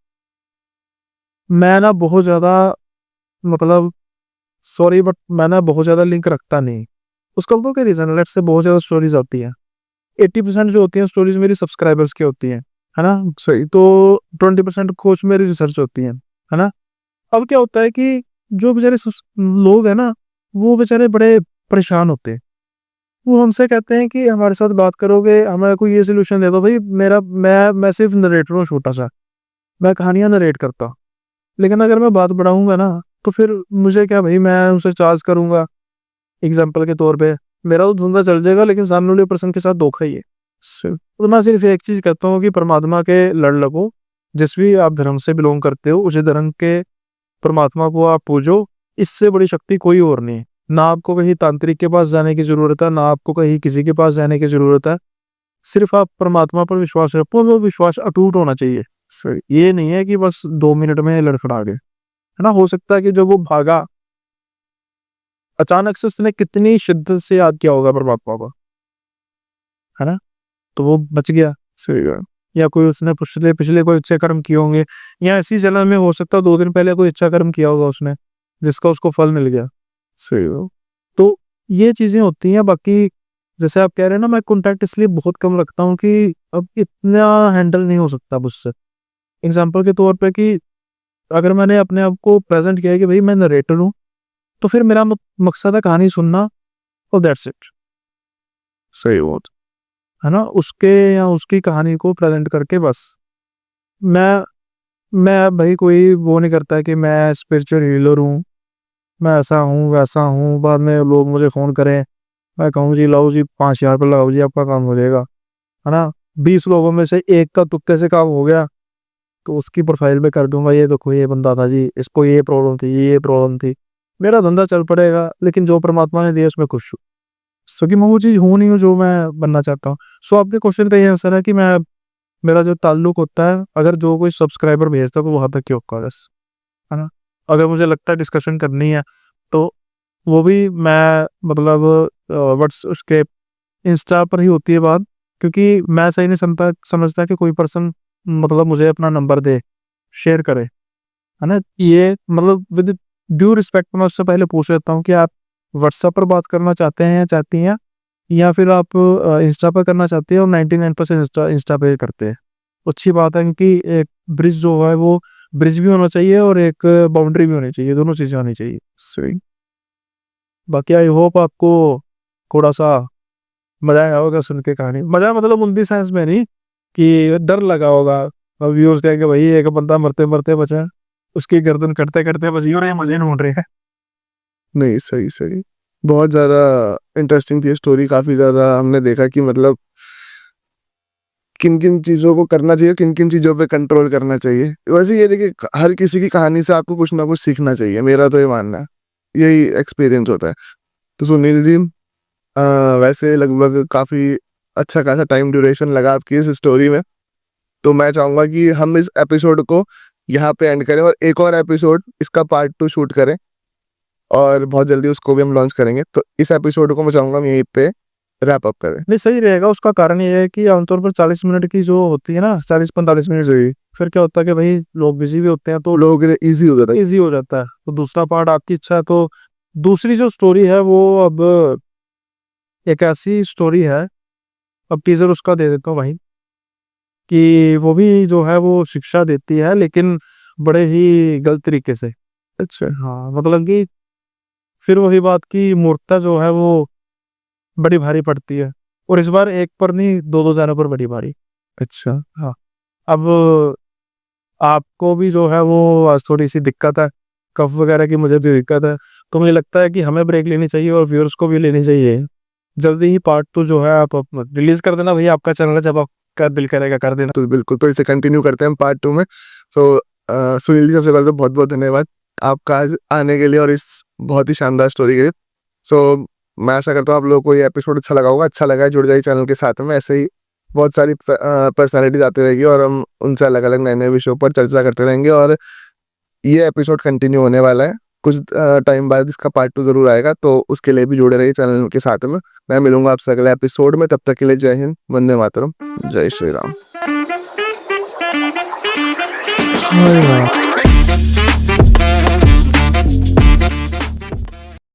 मैं ना बहुत ज्यादा, मतलब सॉरी बट मैं ना बहुत ज्यादा लिंक रखता नहीं, उसका तो क्या रीजन है, लेट्स से बहुत ज्यादा स्टोरीज आती हैं, 80% जो होती हैं स्टोरीज मेरी सब्सक्राइबर्स की होती हैं, है ना। सही। तो 20% कुछ मेरी रिसर्च होती है ना। अब क्या होता है कि जो बेचारे लोग हैं ना, वो बेचारे बड़े परेशान होते हैं, वो हमसे कहते हैं कि हमारे साथ बात करोगे, हमें कोई ये सोल्यूशन दे दो भाई, मैं सिर्फ नरेटर हूँ, छोटा सा, मैं कहानियां नरेट करता हूँ, लेकिन अगर मैं बात बढ़ाऊंगा ना, तो फिर मुझे क्या भाई, मैं उसे चार्ज करूंगा, एग्जाम्पल के तौर पे मेरा तो धंधा चल जाएगा, लेकिन सामने वाले पर्सन के साथ धोखा ही है। तो मैं सिर्फ एक चीज कहता हूँ कि परमात्मा के लड़ लगो, जिस भी आप धर्म से बिलोंग करते हो, उसी धर्म के परमात्मा को आप पूजो, इससे बड़ी शक्ति कोई और नहीं है। ना आपको कहीं तांत्रिक के पास जाने की जरूरत है, ना आपको कहीं किसी के पास जाने की जरूरत है, सिर्फ आप परमात्मा पर विश्वास रखो, वो विश्वास अटूट होना चाहिए। ये नहीं है कि बस 2 मिनट में लड़खड़ा गए, है ना। हो सकता है कि जब वो भागा, अचानक से उसने कितनी शिद्दत से याद किया होगा परमात्मा को, है ना, तो वो बच गया। सही है। या कोई उसने पिछले पिछले कोई अच्छे कर्म किए होंगे, या इसी जन्म में हो सकता है 2 दिन पहले कोई अच्छा कर्म किया होगा उसने, जिसका उसको फल मिल गया। सही है। तो ये चीजें होती हैं। बाकी जैसे आप कह रहे हैं ना, मैं कॉन्टैक्ट इसलिए बहुत कम रखता हूँ कि अब इतना हैंडल नहीं हो सकता मुझसे। एग्जाम्पल के तौर पे कि अगर मैंने अपने आप को प्रेजेंट किया है कि भाई मैं नरेटर हूँ, तो फिर मेरा मकसद है कहानी सुनना, और दैट्स इट, सही बात। है ना। उसके या उसकी कहानी को प्रेजेंट करके बस, मैं मैं भाई कोई वो नहीं करता कि मैं स्पिरिचुअल हीलर हूँ, मैं ऐसा हूँ वैसा हूँ, बाद में लोग मुझे फ़ोन करें, मैं कहूँ जी लाओ जी 5,000 रुपये लगाओ जी, आपका काम हो जाएगा, है ना। 20 लोगों में से एक का तुक्के से काम हो गया, तो उसकी प्रोफाइल पे कर दूंगा, ये देखो ये बंदा था जी, इसको ये प्रॉब्लम थी, ये प्रॉब्लम थी, मेरा धंधा चल पड़ेगा, लेकिन जो परमात्मा ने दिया उसमें खुश हूँ। सो कि मैं वो चीज़ हूँ नहीं हूँ जो मैं बनना चाहता हूँ। सो आपके क्वेश्चन का ये आंसर है कि मैं, मेरा जो ताल्लुक होता है, अगर जो कोई सब्सक्राइबर भेजता है तो वहाँ तक ही होगा बस, है ना। अगर मुझे लगता है डिस्कशन करनी है, तो वो भी मैं मतलब व्हाट्स उसके इंस्टा पर ही होती है बात, क्योंकि मैं सही नहीं समझता कि कोई पर्सन मतलब मुझे अपना नंबर दे, शेयर करे, है ना। ये मतलब विद ड्यू रिस्पेक्ट मैं उससे पहले पूछ लेता हूँ कि आप व्हाट्सएप पर बात करना चाहते हैं या चाहती हैं, या फिर आप इंस्टा पर करना चाहते हैं, और 99% इंस्टा पे करते हैं। अच्छी बात है, क्योंकि एक ब्रिज जो है वो ब्रिज भी होना चाहिए और एक बाउंड्री भी होनी चाहिए, दोनों चीजें होनी चाहिए। सही। बाकी आई होप आपको थोड़ा सा मजा आया होगा सुन के कहानी। मजा मतलब उन दी सेंस में नहीं कि डर लगा होगा, व्यूअर्स कहेंगे भाई एक बंदा मरते मरते बचा, उसकी गर्दन कटते कटते बची और ये मजे ढूंढ रहे हैं। नहीं, सही सही, बहुत ज़्यादा इंटरेस्टिंग थी स्टोरी। काफ़ी ज़्यादा हमने देखा कि मतलब किन किन चीज़ों को करना चाहिए, किन किन चीज़ों पे कंट्रोल करना चाहिए। वैसे ये देखिए, हर किसी की कहानी से आपको कुछ ना कुछ सीखना चाहिए, मेरा तो ये मानना है, यही एक्सपीरियंस होता है। तो सुनील जी, वैसे लगभग काफ़ी अच्छा खासा टाइम ड्यूरेशन लगा आपकी इस स्टोरी में, तो मैं चाहूँगा कि हम इस एपिसोड को यहाँ पे एंड करें और एक और एपिसोड इसका पार्ट 2 शूट करें और बहुत जल्दी उसको भी हम लॉन्च करेंगे। तो इस एपिसोड को मैं चाहूँगा हम यहीं पे रैप अप करें। नहीं सही रहेगा, उसका कारण ये है कि आमतौर पर 40 मिनट की जो होती है ना, 40-45 मिनट से फिर क्या होता है कि भाई लोग बिजी भी होते हैं तो लोगों के लिए ईजी हो जाता है। इजी हो जाता है। तो दूसरा पार्ट आपकी इच्छा है तो दूसरी जो स्टोरी है वो अब एक ऐसी स्टोरी है, अब टीजर उसका दे देता हूँ भाई, कि वो भी जो है वो शिक्षा देती है लेकिन बड़े ही गलत तरीके से। अच्छा हाँ मतलब कि फिर वही बात की मूर्खता जो है वो बड़ी भारी पड़ती है, और इस बार एक पर नहीं दो दो जानों पर बड़ी भारी। अच्छा। हाँ। अब आपको भी जो है वो आज थोड़ी सी दिक्कत है, कफ वगैरह की, मुझे भी दिक्कत है, तो मुझे लगता है कि हमें ब्रेक लेनी चाहिए और व्यूअर्स को भी लेनी चाहिए। जल्दी ही पार्ट 2 जो है आप रिलीज कर देना भैया, आपका चैनल है, जब आपका दिल करेगा कर देना। तो बिल्कुल, तो इसे कंटिन्यू करते हैं हम पार्ट 2 में। सो सुनील जी, सबसे पहले तो बहुत बहुत धन्यवाद आपका आज आने के लिए और इस बहुत ही शानदार स्टोरी के लिए। सो मैं आशा करता हूँ आप लोगों को ये एपिसोड अच्छा लगा होगा। अच्छा लगा है, जुड़ जाइए चैनल के साथ में, ऐसे ही बहुत सारी पर्सनैलिटीज आती रहेगी और हम उनसे अलग अलग नए नए विषयों पर चर्चा करते रहेंगे। और ये एपिसोड कंटिन्यू होने वाला है, कुछ टाइम बाद इसका पार्ट 2 जरूर आएगा, तो उसके लिए भी जुड़े रहिए चैनल के साथ में। मैं मिलूंगा आपसे अगले एपिसोड में, तब तक के लिए जय हिंद, वंदे मातरम, जय श्री राम। हाँ यार।